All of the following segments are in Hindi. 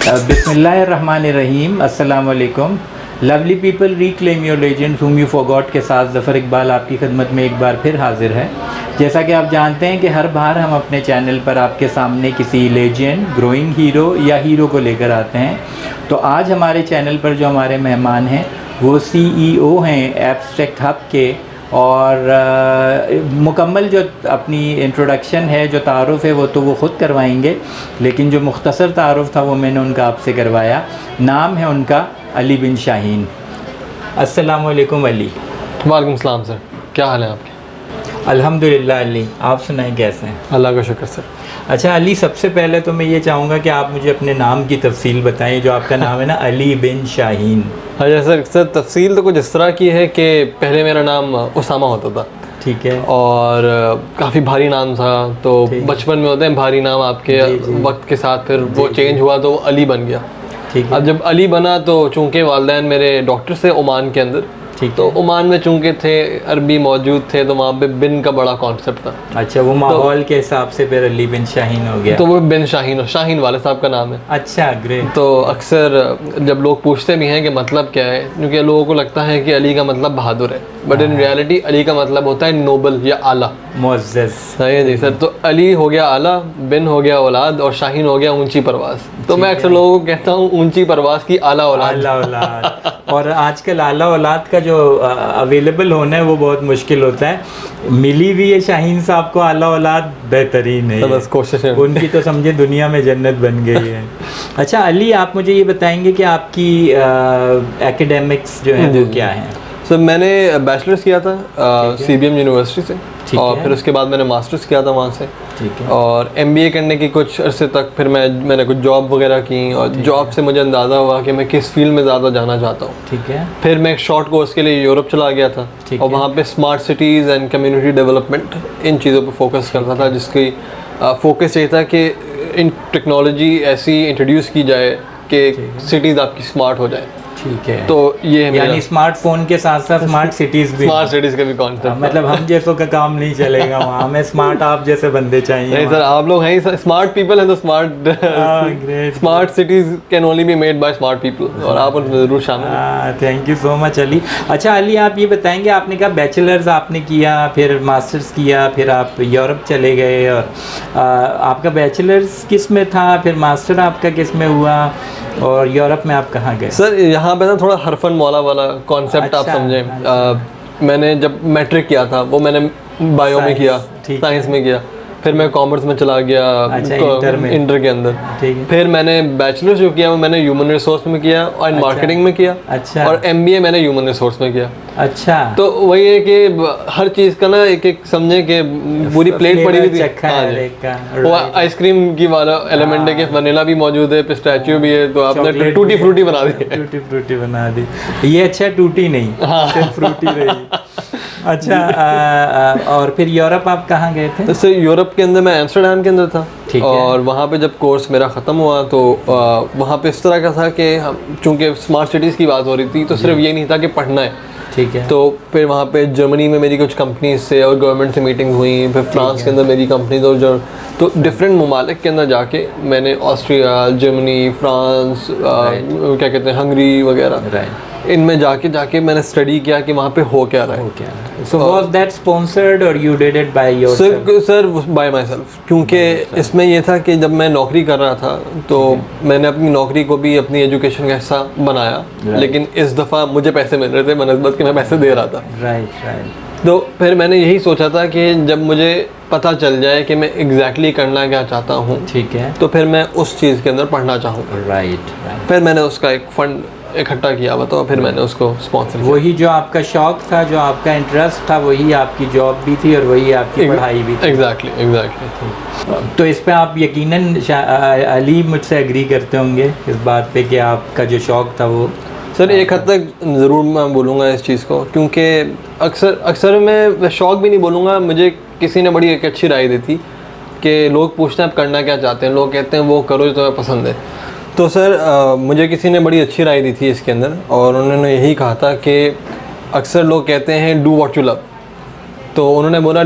बिस्मिल्लाहिर्रहमानिर्रहीम, अस्सलाम वालेकुम। Lovely people, reclaim your legends whom you forgot के साथ ज़फ़र इकबाल आपकी खिदमत में एक बार फिर हाजिर है। जैसा कि आप जानते हैं कि हर बार हम अपने चैनल पर आपके सामने किसी लेजेंड, ग्रोइंग हीरो या हीरो को लेकर आते हैं। तो आज हमारे चैनल पर जो हमारे मेहमान हैं वो CEO हैं एब्स्ट्रैक्ट हब के, और मुकम्मल जो अपनी इंट्रोडक्शन है, जो तारुफ़ है वो तो वो ख़ुद करवाएंगे, लेकिन जो मुख्तसर तारुफ़ था वो मैंने उनका आपसे करवाया। नाम है उनका अली बिन शाहीन। अस्सलाम वालेकुम अली। वालेकुम सलाम सर, क्या हाल है आपके? अल्हम्दुलिल्लाह अली, आप सुनाएं कैसे हैं? अल्लाह का शुक्र सर। अच्छा अली, सबसे पहले तो मैं ये चाहूँगा कि आप मुझे अपने नाम की तफसील बताएं, जो आपका नाम है ना अली बिन शाहीन। अच्छा सर, तफसील तो कुछ इस तरह की है कि पहले मेरा नाम उसामा होता था। ठीक है। और काफ़ी भारी नाम था, तो बचपन में होते हैं भारी नाम आपके, वक्त के साथ फिर वो चेंज हुआ तो अली बन गया। ठीक है। अब जब अली बना तो चूँकि वालिदैन मेरे डॉक्टर से ओमान के अंदर, तो ओमान में चूँकि थे, अरबी मौजूद थे, तो वहाँ पे बिन का बड़ा कॉन्सेप्ट था। अच्छा, वो माहौल के हिसाब से फिर अली बिन शाहीन हो गया। तो वो बिन शाहीन, शाहीन वाले साहब का नाम है। अच्छा, ग्रेट। तो अक्सर जब लोग पूछते भी हैं कि मतलब क्या है, क्योंकि लोगों को लगता है कि अली का मतलब बहादुर है, बट इन रियलिटी अली का मतलब होता है नोबल या आला, मुअज़्ज़ज़। सही है जी सर। तो अली हो गया आला, बिन हो गया औलाद, और शाहीन हो गया ऊंची परवाज़। तो मैं अक्सर लोगों को कहता हूँ ऊंची परवाज़ की आला औलाद। आला औलाद। और आजकल आला औलाद का जो अवेलेबल होना है वो बहुत मुश्किल होता है। मिली भी है शाहीन साहब को आला औलाद, बेहतरीन है। तो बस कोशिश है उनकी, तो समझे दुनिया में जन्नत बन गई है। अच्छा अली, आप मुझे ये बताएंगे कि आपकी एकेडमिक्स जो है वो क्या है? सर मैंने बैचलर्स किया था CBM यूनिवर्सिटी से, और फिर उसके बाद मैंने मास्टर्स किया था वहाँ से। ठीक है। और MBA करने की कुछ अरसे तक फिर मैंने कुछ जॉब वगैरह की, और जॉब से मुझे अंदाज़ा हुआ कि मैं किस फील्ड में ज़्यादा जाना चाहता हूँ। ठीक है। फिर मैं एक शॉर्ट कोर्स के लिए यूरोप चला गया था, और वहाँ पे smart cities and community development, इन चीज़ों पे फोकस करता था, जिसकी फोकस ये था कि इन टेक्नोलॉजी ऐसी इंट्रोड्यूस की जाए कि सिटीज़ आपकी स्मार्ट हो जाए। ठीक है। तो ये यानी स्मार्टफोन के साथ साथ स्मार्ट सिटीज़ भी, स्मार्ट सिटीज़ का भी कॉन्सेप्ट। मतलब हम जैसों का काम नहीं चलेगा वहाँ, हमें स्मार्ट आप जैसे बंदे चाहिए। नहीं सर, आप लोग हैं स्मार्ट पीपल हैं, तो smart cities can only be made by smart people, और आप उनमें ज़रूर शामिल। Thank you so much Ali. अच्छा अली, आप ये बताएंगे, आपने कहा बैचलर्स आपने किया, फिर मास्टर्स किया, फिर आप यूरोप चले गए, और आपका बैचलर्स किस में था, फिर मास्टर आपका किस में हुआ, और यूरोप में आप कहाँ गए? सर यहाँ पे ना थोड़ा हरफन मौला वाला कॉन्सेप्ट आप समझें। मैंने जब मैट्रिक किया था वो मैंने बायो में किया, साइंस में किया, फिर मैं कॉमर्स में चला गया। अच्छा, इंटर के अंदर। फिर मैंने बैचलर्स जो किया वो मैंने ह्यूमन रिसोर्स में किया और मार्केटिंग में किया। अच्छा। और MBA मैंने ह्यूमन रिसोर्स में किया। अच्छा। तो वही है कि हर चीज़ का ना एक एक समझे कि पूरी प्लेट पड़ी हुई थी। हाँ जी, वो आइसक्रीम की वाला एलिमेंट है कि वनीला भी मौजूद है, पिस्ताचियो भी है, तो आपने टूटी फ्रूटी बना दी। टूटी फ्रूटी बना दी। ये अच्छा टूटी नहीं, सिर्फ फ्रूटी रही। अच्छा, और फिर यूरोप आप कहाँ गए थे? तो यूरोप के अंदर मैं एम्स्टर्डम के अंदर था। और वहाँ पे जब कोर्स मेरा ख़त्म हुआ तो वहाँ पे इस तरह का था कि हम चूँकि स्मार्ट सिटीज़ की बात हो रही थी, तो सिर्फ ये नहीं था कि पढ़ना है। ठीक है। तो फिर वहाँ पे जर्मनी में मेरी कुछ कंपनीज से और गवर्नमेंट से मीटिंग हुई, फिर फ्रांस के अंदर मेरी कंपनीज, और तो डिफरेंट ममालिक के अंदर जाके मैंने ऑस्ट्रिया, जर्मनी, फ्रांस, क्या कहते हैं, हंगरी वगैरह, इनमें जाके मैंने स्टडी किया कि वहाँ पे हो क्या रहा है। So was that sponsored or you did it by yourself? Sir bye my self, क्योंकि इसमें यह था कि जब मैं नौकरी कर रहा था तो मैंने अपनी नौकरी को भी अपनी एजुकेशन का हिस्सा बनाया, लेकिन इस दफ़ा मुझे पैसे मिल रहे थे बनस्बत कि मैं पैसे दे रहा था। राइट। तो फिर मैंने यही सोचा था कि जब मुझे पता चल जाए कि मैं एग्जैक्टली करना क्या चाहता हूँ, ठीक है, तो फिर मैं उस चीज़ के अंदर पढ़ना चाहूँगा। राइट। फिर मैंने उसका एक फंड इकट्ठा किया हुआ, तो फिर मैंने उसको स्पॉन्सर किया। वही जो आपका शौक था, जो आपका इंटरेस्ट था, वही आपकी जॉब भी थी और वही आपकी पढ़ाई भी थी। एग्जैक्टली। तो इस पे आप यकीनन अली मुझसे एग्री करते होंगे इस बात पे कि आपका जो शौक था वो। सर एक हद तक ज़रूर मैं बोलूँगा इस चीज़ को, क्योंकि अक्सर मैं शौक भी नहीं बोलूँगा, मुझे किसी ने बड़ी एक अच्छी राय दी थी कि लोग पूछते हैं आप करना क्या चाहते हैं, लोग कहते हैं वो करो जो तुम्हें पसंद है। तो सर मुझे किसी ने बड़ी अच्छी राय दी थी इसके अंदर, और उन्होंने यही कहा था कि अक्सर लोग कहते हैं डू व्हाट यू लव, तो उन्होंने बोला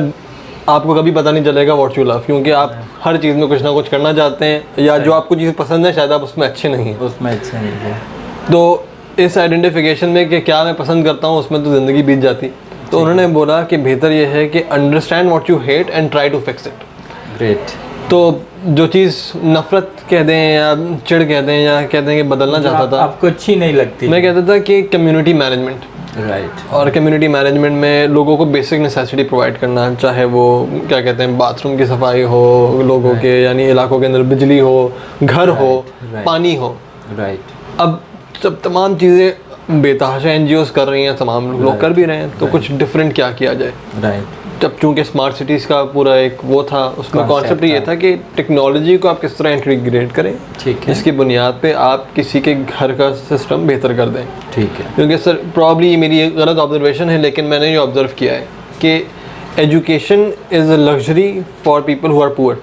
आपको कभी पता नहीं चलेगा व्हाट यू लव, क्योंकि आप हर चीज़ में कुछ ना कुछ करना चाहते हैं, या जो आपको चीज़ पसंद है शायद आप उसमें अच्छे नहीं हैं, उसमें अच्छे नहीं है। तो इस आइडेंटिफिकेशन में कि क्या मैं पसंद करता हूँ उसमें तो ज़िंदगी बीत जाती। तो उन्होंने बोला कि बेहतर ये है कि understand what you hate and try to fix it. Great. तो जो चीज़ नफ़रत कह दें या चिढ़ कह दें या कहते हैं कि बदलना चाहता था, आपको अच्छी नहीं लगती, मैं कहता था कि कम्युनिटी मैनेजमेंट। राइट। और कम्युनिटी मैनेजमेंट में लोगों को बेसिक नेसेसिटी प्रोवाइड करना, चाहे वो क्या कहते हैं बाथरूम की सफाई हो लोगों के, यानी इलाकों के अंदर बिजली हो, घर हो, पानी हो। राइट। अब जब तमाम चीज़ें बेतहाशा NGOs कर रही हैं, तमाम लोग कर भी रहे हैं, तो कुछ डिफरेंट क्या किया जाए। राइट। जब चूँकि स्मार्ट सिटीज़ का पूरा एक वो था, उसमें कॉन्सेप्ट ये था कि टेक्नोलॉजी को आप किस तरह इंटीग्रेट करें, ठीक है, इसकी बुनियाद पे आप किसी के घर का सिस्टम बेहतर कर दें। ठीक है। क्योंकि सर प्रॉब्ली मेरी एक गलत ऑब्जर्वेशन है, लेकिन मैंने ये ऑब्ज़र्व किया है कि education is a luxury for people who are poor,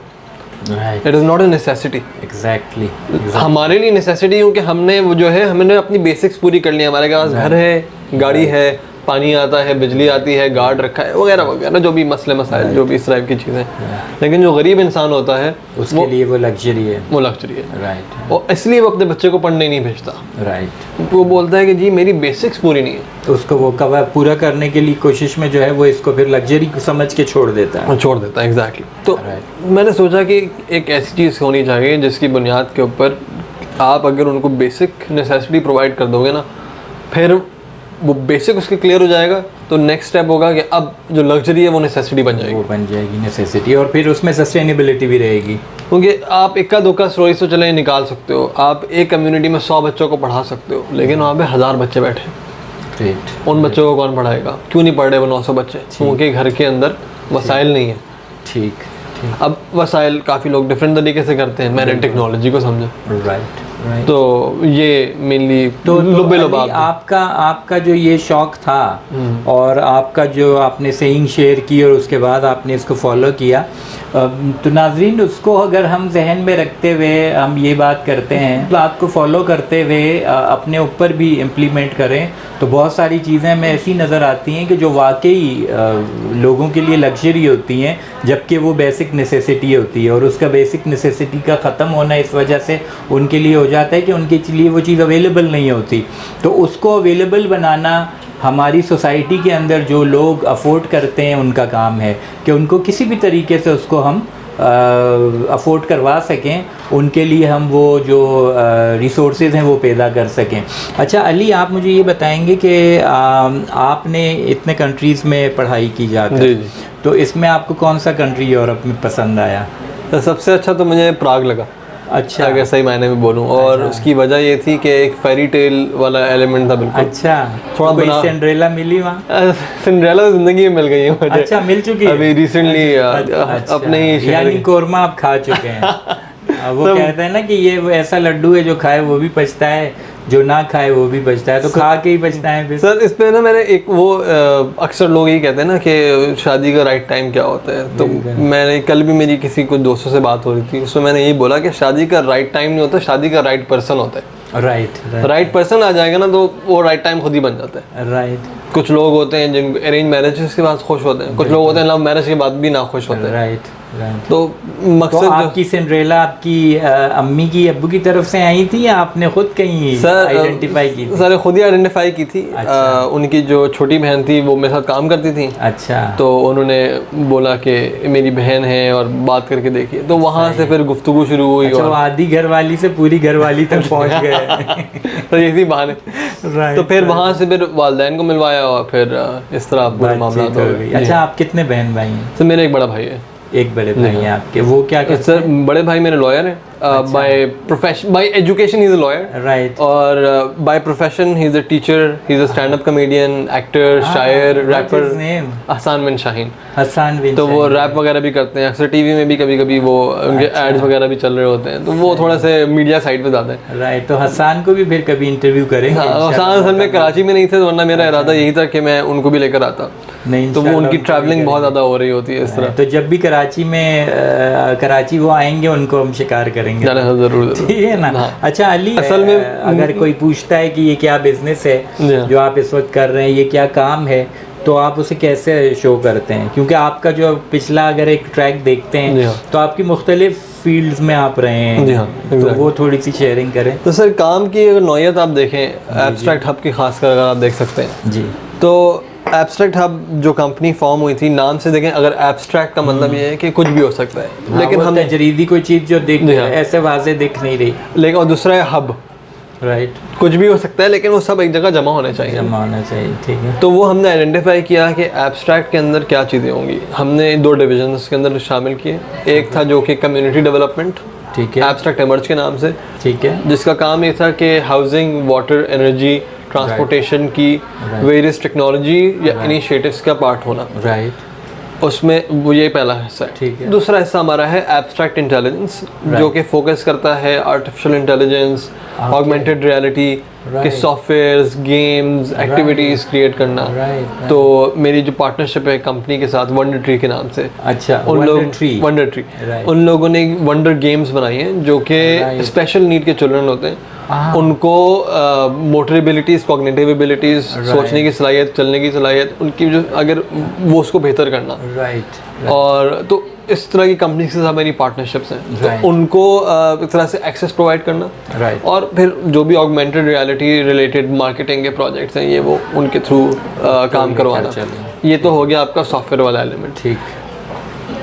right. It is not a necessity. Exactly. हमारे लिए नेसेसिटी क्योंकि हमने वो जो है हमने अपनी बेसिक्स पूरी कर ली, हमारे पास घर है, गाड़ी है, पानी आता है, बिजली आती है, गार्ड रखा है, वगैरह वगैरह, जो भी मसले मसाइल जो भी इस टाइप की चीज़ें। लेकिन जो गरीब इंसान होता है उसके लिए वो लग्जरी है, वो लग्जरी है। राइट। और इसलिए वो अपने बच्चे को पढ़ने नहीं भेजता। राइट। वो बोलता है कि जी मेरी बेसिक्स पूरी नहीं है, तो उसको वो कवर पूरा करने के लिए कोशिश में जो है वो इसको फिर लग्जरी समझ के छोड़ देता है, छोड़ देता है। एग्जैक्टली। तो मैंने सोचा कि एक ऐसी चीज़ होनी चाहिए जिसकी बुनियाद के ऊपर आप अगर उनको बेसिक नेसेसिटी प्रोवाइड कर दोगे ना, फिर वो बेसिक उसके क्लियर हो जाएगा, तो नेक्स्ट स्टेप होगा कि अब जो लग्जरी है वो नेसेसिटी बन जाएगी, वो बन जाएगी नेसेसिटी, और फिर उसमें सस्टेनेबिलिटी भी रहेगी। क्योंकि आप इक्का दुक्का स्टोरीज तो चले निकाल सकते हो, आप एक कम्युनिटी में 100 बच्चों को पढ़ा सकते हो, लेकिन वहाँ पे 1000 बच्चे बैठे, ग्रेट, उन बच्चों को कौन पढ़ाएगा? क्यों नहीं पढ़ रहे वो 900 बच्चे? क्योंकि घर के अंदर वसाइल नहीं है। ठीक। अब वसाइल काफ़ी लोग डिफरेंट तरीके से करते हैं, मैंने टेक्नोलॉजी को समझा। राइट। तो ये मेनली तो आपका जो ये शौक था और आपका जो आपने सेइंग शेयर की और उसके बाद आपने इसको फॉलो किया, तो नाज़रीन उसको अगर हम जहन में रखते हुए हम ये बात करते हैं, बात को फॉलो करते हुए अपने ऊपर भी इम्प्लीमेंट करें, तो बहुत सारी चीज़ें हमें ऐसी नज़र आती हैं कि जो वाकई लोगों के लिए लग्जरी होती हैं, जबकि वो बेसिक नेसेसिटी होती है, और उसका बेसिक नेसेसिटी का ख़त्म होना इस वजह से उनके लिए हो जाता है कि उनके लिए वो चीज़ अवेलेबल नहीं होती। तो उसको अवेलेबल बनाना हमारी सोसाइटी के अंदर जो लोग अफोर्ड करते हैं उनका काम है कि उनको किसी भी तरीके से उसको हम अफोर्ड करवा सकें, उनके लिए हम वो जो रिसोर्सेज हैं वो पैदा कर सकें। अच्छा अली, आप मुझे ये बताएंगे कि आपने इतने कंट्रीज़ में पढ़ाई की जाकर, तो इसमें आपको कौन सा कंट्री यूरोप में पसंद आया? तो सबसे अच्छा तो मुझे प्राग लगा। अच्छा, अगर सही मायने में बोलूँ, और उसकी वजह ये थी कि एक फेरी टेल वाला एलिमेंट था बिल्कुल। अच्छा, थोड़ा कोई सिंड्रेला मिली वहाँ? सिंड्रेला ज़िंदगी में मिल गई है मुझे। अच्छा, मिल चुकी है अभी रिसेंटली अपने ही, यानी कोरमा आप खा चुके हैं। वो कहते हैं ना कि ये वो ऐसा लड्डू है जो खाए वो भी पछता है, जो ना खाए वो भी बचता है, तो खा के ही बचता है फिर। सर इस पे ना मैंने एक वो अक्सर लोग यही कहते हैं ना कि शादी का राइट टाइम क्या होता है, तो मैंने कल भी मेरी किसी कुछ दोस्तों से बात हो रही थी, उसमें मैंने यही बोला कि शादी का राइट टाइम नहीं होता, शादी का राइट पर्सन होता है। राइट पर्सन आ जाएगा ना तो वो राइट टाइम खुद ही बन जाता है। राइट। कुछ लोग होते हैं जिनको अरेंज मैरिज के बाद खुश होते हैं, कुछ लोग होते हैं लव मैरिज के बाद भी ना खुश होते हैं। राइट। तो मकसद तो आपकी सिंड्रेला आपकी अम्मी की अब्बू की तरफ से आई थी या आपने खुद कहीं आइडेंटिफाई की थी? सर खुद ही आइडेंटिफाई की थी। अच्छा। उनकी जो छोटी बहन थी वो मेरे साथ काम करती थी। अच्छा। तो उन्होंने बोला कि मेरी बहन है और बात करके देखिए, तो वहाँ से फिर गुफ्तगू शुरू हुई। अच्छा, और आधी घरवाली से पूरी घरवाली तक पहुँच गए। तो ये थी बहाने। तो फिर वहाँ से फिर वालिदैन को मिलवाया और फिर इस तरह पूरा मामला हो गया। अच्छा, आप कितने बहन भाई हैं? सर मेरा एक बड़ा भाई है। एक बड़े भाई हैं आपके, वो क्या करते हैं? सर बड़े भाई मेरे लॉयर हैं, by profession, by education he is a lawyer, right, और by profession he is a teacher, he is a stand up comedian, actor, शायर, रैपर। हसन बिन शाहीन। हसन बिन, तो वो रैप वगैरह भी करते हैं, अक्सर टीवी में भी कभी कभी वो उनके एड्स वगैरह भी चल रहे होते हैं, तो वो थोड़ा से मीडिया साइड पे ज़्यादा है। राइट। तो हसन को भी फिर कभी इंटरव्यू करेंगे? हसन असल में कराची में नहीं थे, वरना मेरा इरादा यही था कि मैं उनको भी लेकर आता, नहीं तो वो उनकी ट्रैवलिंग बहुत ज़्यादा हो रही होती है इस तरह। तो जब भी कराची वो आएंगे उनको हम शिकार करेंगे, जरूर, ठीक है ना? अच्छा अली, असल में अगर कोई पूछता है कि ये क्या बिजनेस है जो आप इस वक्त कर रहे हैं, ये क्या काम है, तो आप उसे कैसे शो करते हैं? क्योंकि आपका जो पिछला अगर एक ट्रैक देखते जी हैं हाँ। तो आपकी मुख्तलिफ फील्ड्स में आप रहे हैं। जी हाँ, तो exactly। वो थोड़ी सी शेयरिंग करें। तो सर काम की अगर नौयत आप देखें, एब्स्ट्रैक्ट हब की खासकर अगर आप देख सकते हैं, जी तो एब्स्ट्रैक्ट हब जो कंपनी फॉर्म हुई थी, नाम से देखें, अगर एब्स्ट्रैक्ट का मतलब ये है कि कुछ भी हो सकता है, हाँ, लेकिन वो हम तजरीदी कोई चीज़ जो देख जी हाँ। ऐसे वाजे दिख नहीं रही। लेकिन और दूसरा है हब, राइट, कुछ भी हो सकता है लेकिन वो सब एक जगह जमा होने चाहिए। जमा होना चाहिए, ठीक है। तो वो हमने आइडेंटिफाई किया कि एब्स्ट्रैक्ट के अंदर क्या चीज़ें होंगी। हमने 2 डिविजन्स के अंदर शामिल किए। एक था जो कि कम्युनिटी डेवलपमेंट, ठीक है, एब्स्ट्रैक्ट इमर्ज के नाम से, ठीक है, जिसका काम ये था कि हाउसिंग, वाटर, एनर्जी, ट्रांसपोर्टेशन की वेरियस टेक्नोलॉजी या इनिशिएटिव्स का पार्ट होना, राइट, उसमें वो ये पहला हिस्सा ठीक है। दूसरा हिस्सा हमारा है एब्स्ट्रैक्ट इंटेलिजेंस, जो कि फोकस करता है आर्टिफिशियल इंटेलिजेंस, ऑगमेंटेड रियलिटी के सॉफ्टवेयर्स, गेम्स, एक्टिविटीज़ क्रिएट करना। Right, तो मेरी जो पार्टनरशिप है कंपनी के साथ वंडर ट्री के नाम से, अच्छा, उन लोग वंडर ट्री, वंडर ट्री उन लोगों ने वंडर गेम्स बनाई हैं जो कि स्पेशल नीड के चिल्ड्रन होते हैं, उनको मोटर एबिलिटीज़, कॉग्निटिव एबिलिटीज़, सोचने की सलाहियत, चलने की सलाहियत, उनकी जो अगर वो उसको बेहतर करना, राइट, और तो इस तरह की कंपनी के साथ मेरी पार्टनरशिप्स हैं। तो उनको एक तरह से एक्सेस प्रोवाइड करना, राइट, और फिर जो भी ऑगमेंटेड रियलिटी रिलेटेड मार्केटिंग के प्रोजेक्ट्स हैं, ये वो उनके थ्रू काम करवाना। ये तो हो गया आपका सॉफ्टवेयर वाला एलिमेंट। ठीक,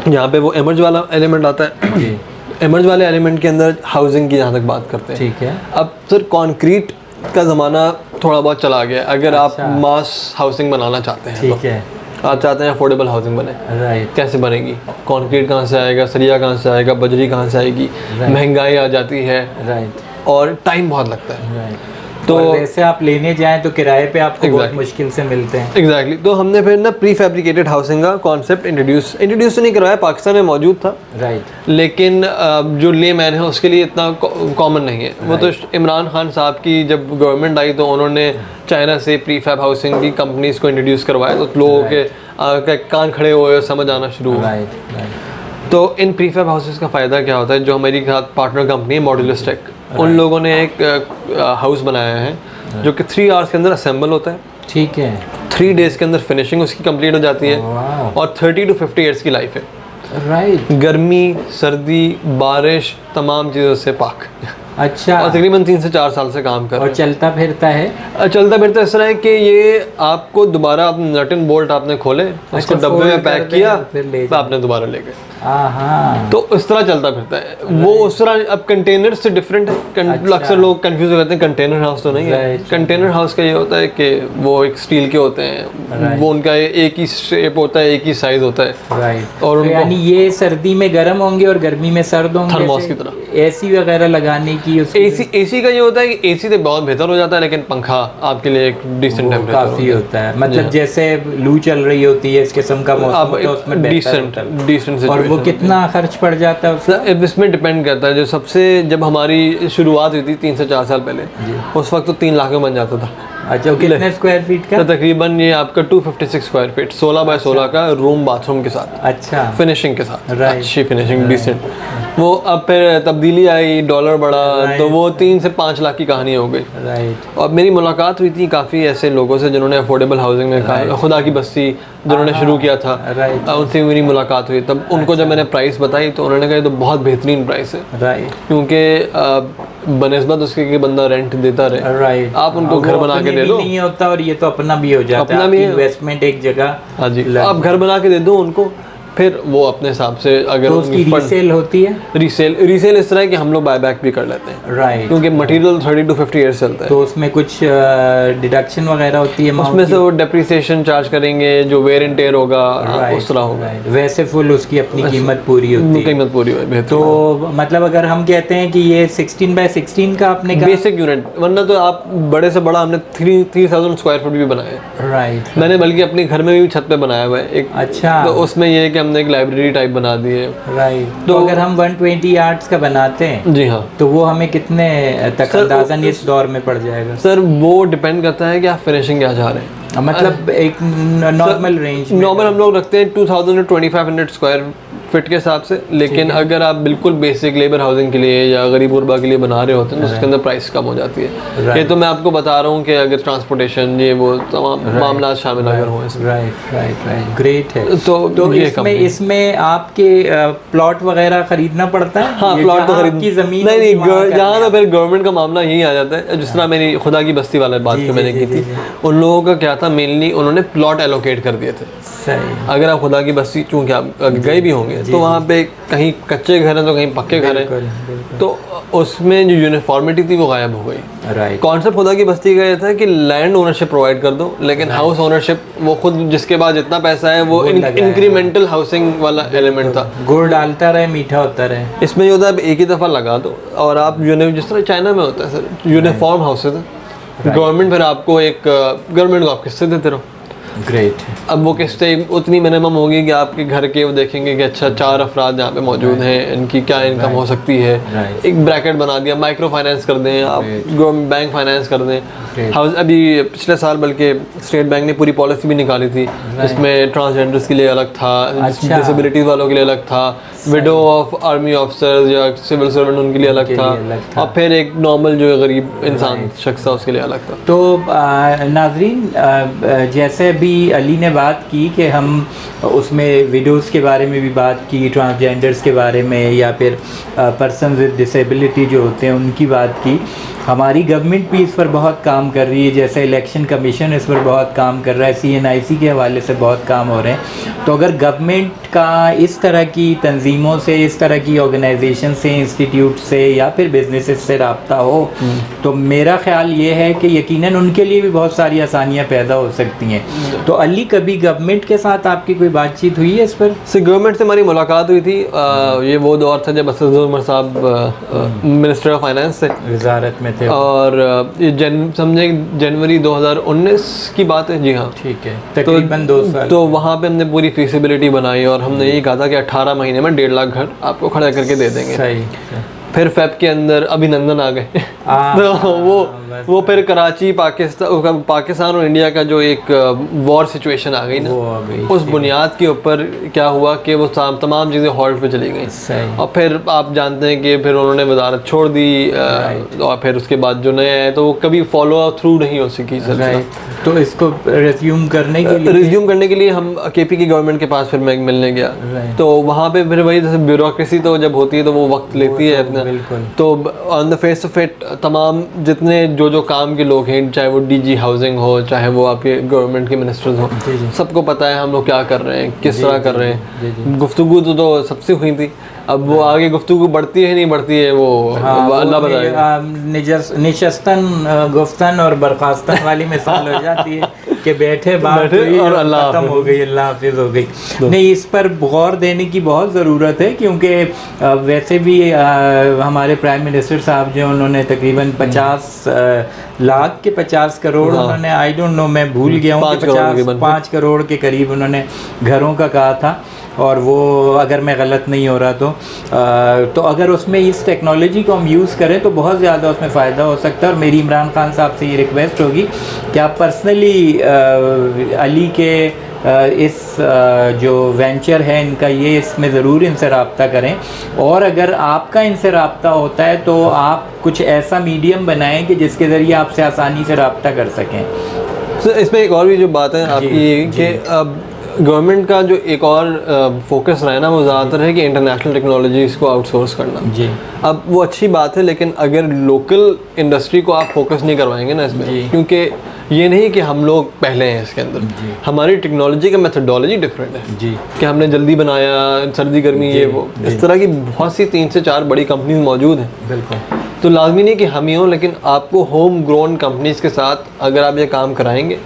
यहाँ पे वो एमर्ज वाला एलिमेंट आता है। जी, एमर्ज वाले एलिमेंट के अंदर हाउसिंग की जहाँ तक बात करते हैं, ठीक है, अब सर कंक्रीट का ज़माना थोड़ा बहुत चला गया। अगर आप मास हाउसिंग बनाना चाहते हैं, ठीक है, आप चाहते हैं अफोर्डेबल हाउसिंग बने, राइट, कैसे बनेगी? कंक्रीट कहाँ से आएगा, सरिया कहाँ से आएगा, बजरी कहाँ से आएगी, महंगाई आ जाती है, राइट, और टाइम बहुत लगता है। राइट। तो और वैसे आप लेने जाएं तो किराए पे आपको बहुत मुश्किल से मिलते हैं। एग्जैक्टली तो हमने फिर ना प्री फैब्रिकेटेड हाउसिंग का कॉन्सेप्ट इंट्रोड्यूस तो नहीं करवाया, पाकिस्तान में मौजूद था, राइट, लेकिन जो ले मैन है उसके लिए इतना कॉमन नहीं है। वो तो इमरान खान साहब की जब गवर्नमेंट आई तो उन्होंने चाइना से प्री फैब हाउसिंग की कंपनीज को इंट्रोड्यूस करवाया, तो लोगों के कान खड़े हुए, समझ आना शुरू हुआ। Right, right. तो इन प्री फैब हाउसेस का फ़ायदा क्या होता है? जो हमारी पार्टनर कंपनी है मॉड्यूलस टेक, उन लोगों ने एक हाउस बनाया है जो कि 3 आवर्स के अंदर असेंबल होता है, ठीक है, 3 डेज़ के अंदर फिनिशिंग उसकी कंप्लीट हो जाती है, वाह, और 30 to 50 ईयर्स की लाइफ है। राइट, गर्मी, सर्दी, बारिश, तमाम चीज़ों से पाक, अच्छा, और तकरीबन 3 से 4 साल से काम कर रहे और चलता फिरता है? हैं। चलता फिरता इस तरह है कि ये आपको दोबारा अपने नट एंड बोल्ट आपने खोले, उसको डब्बे में पैक किया, फिर आपने दोबारा ले गए, हाँ, तो इस तरह चलता फिरता है वो। उस तरह अब कंटेनर से डिफरेंट है। अक्सर लोग कंफ्यूज हो जाते हैं, कंटेनर हाउस तो नहीं है। कंटेनर हाउस का ये होता है कि वो एक स्टील के होते हैं, वो उनका एक ही शेप होता है, एक ही साइज होता है, राइट, और तो यानी ये सर्दी में गर्म होंगे और गर्मी में सर्द होंगे, थर्मोस की तरह। एसी वगैरह लगाने की एसी का ये होता है कि एसी तो बहुत बेहतर हो जाता है, लेकिन पंखा आपके लिए एक डिसेंट टेम्परेचर काफी होता है, मतलब जैसे लू चल रही होती है, इस किस्म का मौसम होता है, उसमें डिसेंट। और वो कितना खर्च पड़ जाता है उसका? इसमें डिपेंड करता है। जो सबसे जब हमारी शुरुआत हुई थी 3 से 4 साल पहले, उस वक्त तो 3 लाख में बन जाता था। अच्छा, कितने स्क्वायर फीट का? तो तकरीबन ये आपका 256 स्क्वायर फीट, 16 बाय 16 का रूम बाथरूम के साथ, अच्छा, फिनिशिंग के साथ, Right. अच्छी फिनिशिंग, डिसेंट। वो अब फिर तब्दीली आई, डॉलर बढ़ा, तो वो 3 से 5 लाख की कहानी हो गई। राइट, और मेरी मुलाकात हुई थी काफ़ी ऐसे लोगों से जिन्होंने अफोर्डेबल हाउसिंग में कहा, खुदा की बस्ती जिन्होंने शुरू किया था, राइट, उनसे मेरी मुलाकात हुई। तब उनको जब मैंने प्राइस बताई तो उन्होंने कहा ये तो बहुत बेहतरीन प्राइस है, राइट, क्योंकि बनस्बत उसके कि बंदा रेंट देता रहे, राइट, आप उनको घर बना के दे दो, नहीं होता, और ये तो अपना भी हो जाता है, अपना भी इन्वेस्टमेंट एक जगह। हाँ जी, आप घर बना के दे दो उनको, फिर वो अपने हिसाब से अगर तो उसकी रीसेल होती है? रीसेल इस तरह है कि हम लोग बायबैक भी कर लेते हैं, राइट, क्योंकि मटेरियल 30 to 50 ईयर्स चलता है। तो उसमें कुछ डिडक्शन वगैरह होती है? उसमें से वो डेप्रिसिएशन चार्ज करेंगे, जो वेयर एंड टेयर होगा, उस तरह होगा। वैसे फुल उसकी अपनी कीमत पूरी होती है, कीमत पूरी हो बेहतर। तो मतलब अगर हम कहते हैं कि ये 16 बाय 16 का आपने कहा, बेसिक यूनिट, वरना तो आप बड़े से बड़ा हमने 3000 स्क्वायर फुट भी बनाया है। राइट, मैंने बल्कि अपने घर में भी छत पे बनाया हुआ है एक। अच्छा, तो उसमें ये है कि हमने एक लाइब्रेरी टाइप बना दी है। राइट, तो अगर हम 120 यार्ड्स का बनाते हैं, जी हाँ, तो वो हमें कितने तक अंदाजन इस दौर में पड़ जाएगा? सर वो डिपेंड करता है कि आप फिनिशिंग क्या चाह रहे हैं। मतलब एक नॉर्मल रेंज, नॉर्मल हम लोग रखते हैं 2000 to 2500 स्क्वायर फिट के हिसाब से, लेकिन अगर आप बिल्कुल बेसिक लेबर हाउसिंग के लिए या गरीब गुरबा के लिए बना रहे होते हैं तो उसके अंदर प्राइस कम हो जाती है। ये तो मैं आपको बता रहा हूँ कि अगर ट्रांसपोर्टेशन ये वो तमाम मामला शामिल अगर हो इसमें। राइट ग्रेट है। तो इसमें आपके प्लॉट वगैरह खरीदना पड़ता है? हाँ, प्लॉट तो खरीद की ज़मीन नहीं, जहाँ तो फिर गवर्नमेंट का मामला यही आ जाता है। जिस तरह मेरी खुदा की बस्ती वाला बात जो मैंने की थी, उन लोगों का क्या था, मेनली उन्होंने प्लॉट एलोकेट कर दिए थे। सही। अगर आप खुदा की बस्ती चूँकि आप गए भी होंगे तो वहाँ पे कहीं कच्चे घर हैं तो कहीं पक्के घर हैं, तो उसमें जो यूनिफॉर्मिटी थी वो गायब हो गई। राइट। कॉन्सेप्ट खुदा की बस्ती का ये था कि लैंड ओनरशिप प्रोवाइड कर दो, लेकिन हाउस ओनरशिप वो खुद जिसके पास जितना पैसा है वो इंक्रीमेंटल हाउसिंग वाला एलिमेंट था। गुड़ डालता रहे, मीठा होता रहे। इसमें जो होता है एक ही दफ़ा लगा दो और आप जिस तरह चाइना में होता है सर, यूनिफॉर्म हाउसेज है, गवर्नमेंट फिर आपको एक गवर्नमेंट को आप किस्तें देते रहो। ग्रेट। अब वो किस्तें उतनी मिनिमम होगी कि आपके घर के वो देखेंगे कि अच्छा 4 अफराद यहाँ पे मौजूद हैं, इनकी क्या इनकम हो सकती है। एक ब्रैकेट बना दिया, माइक्रो फाइनेंस कर दें आप, बैंक फाइनेंस कर दें। हाउस अभी पिछले साल बल्कि स्टेट बैंक ने पूरी पॉलिसी भी निकाली थी, इसमें ट्रांसजेंडर्स के लिए अलग था, डिसेबिलिटीज़ वालों के लिए अलग था, विडो ऑफ आर्मी ऑफिसर्स या सिविल सर्वेंट उनके लिए अलग था, और फिर एक नॉर्मल जो गरीब इंसान शख्स था उसके लिए अलग था। तो नाजरीन, जैसे भी अली ने बात की कि हम उसमें विडोज़ के बारे में भी बात की, ट्रांसजेंडर्स के बारे में, या फिर पर्सन विद डिसेबिलिटी जो होते हैं उनकी बात की। हमारी गवर्नमेंट भी इस पर बहुत काम कर रही है, जैसे इलेक्शन कमीशन इस पर बहुत काम कर रहा है, CNIC के हवाले से बहुत काम हो रहे हैं। तो अगर गवर्नमेंट का इस तरह की तंजीमों से, इस तरह की ऑर्गेनाइजेशन से, इंस्टीट्यूट से या फिर बिजनेसेस से रब्ता हो, तो मेरा ख्याल ये है कि यकीनन उनके लिए भी बहुत सारी आसानियाँ पैदा हो सकती हैं। तो अली, कभी गवर्नमेंट के साथ आपकी कोई बातचीत हुई है इस पर? गवर्नमेंट से हमारी मुलाकात हुई थी, ये वो दौर था जब असद उमर साहब मिनिस्टर ऑफ फाइनेंस थे, वजारत में थे, और ये समझे जनवरी 2019 की बात है। जी हाँ, ठीक है, तकरीबन 2 साल। तो वहाँ पे हमने पूरी फीसिबिलिटी बनाई और हमने यही कहा था कि 18 महीने में 1.5 लाख घर आपको खड़ा करके दे देंगे। सही। फिर फेब के अंदर अभिनंदन आ गए तो वो फिर कराची पाकिस्तान और इंडिया का जो एक वॉर सिचुएशन आ गई ना, उस बुनियाद के ऊपर क्या हुआ कि वो तमाम चीज़ें हॉल्ट पे चली गई। और फिर आप जानते हैं कि फिर उन्होंने वजारत छोड़ दी, और फिर उसके बाद जो नए आए तो वो कभी फॉलो थ्रू नहीं हो सकी। तो इसको रिज्यूम करने के लिए हम KP की गवर्नमेंट के पास फिर मैं मिलने गया, तो वहाँ पे फिर वही जैसे ब्यूरोक्रेसी तो जब होती है तो वो वक्त लेती है अपना। तो on the face of it तमाम जितने जो काम के लोग हैं, चाहे वो DG हाउसिंग हो, चाहे वो आपके गवर्नमेंट के मिनिस्टर्स हो, सबको पता है हम लोग क्या कर रहे हैं, किस तरह कर रहे हैं। गुफ्तगू तो सबसे हुई थी, अब वो आगे गुफ्तगू बढ़ती है नहीं बढ़ती है वो अल्लाह बताएगा। निशस्तन गुफ्तन और बर्खास्तन वाली मिसाल हो जाती है कि बैठे बात हुई और अल्लाह खत्म हो गई, अल्लाह हाफिज हो गई। नहीं, इस पर गौर देने की बहुत ज़रूरत है, क्योंकि वैसे भी हमारे प्राइम मिनिस्टर साहब जो उन्होंने तकरीबन 50 लाख के 50 करोड़ उन्होंने, आई डोंट नो, मैं भूल गया हूँ, 5 करोड़ के करीब उन्होंने घरों का कहा था, और वो अगर मैं गलत नहीं हो रहा तो अगर उसमें इस टेक्नोलॉजी को हम यूज़ करें तो बहुत ज़्यादा उसमें फ़ायदा हो सकता है। और मेरी इमरान खान साहब से ये रिक्वेस्ट होगी कि आप पर्सनली अली के इस जो वेंचर है इनका, ये इसमें ज़रूर इनसे रब्ता करें, और अगर आपका इनसे रब्ता होता है तो आप कुछ ऐसा मीडियम बनाएं कि जिसके ज़रिए आपसे आसानी से रब्ता कर सकें। तो इसमें एक और भी जो बात है आपकी कि अब गवर्नमेंट का जो एक और फोकस रहा है ना, वो ज़्यादातर है कि इंटरनेशनल टेक्नोलॉजीज़ को आउटसोर्स करना। जी। अब वो अच्छी बात है, लेकिन अगर लोकल इंडस्ट्री को आप फोकस नहीं करवाएंगे ना इसमें, क्योंकि ये नहीं कि हम लोग पहले हैं इसके अंदर, हमारी टेक्नोलॉजी का मेथडोलॉजी डिफरेंट है जी, कि हमने जल्दी बनाया, सर्दी गर्मी ये वो, इस तरह की बहुत सी 3 से 4 बड़ी कंपनीज मौजूद हैं। बिल्कुल। तो लाजमी नहीं कि हम ही हों, लेकिन आपको होम ग्रोन कंपनीज के साथ अगर आप ये काम कराएंगे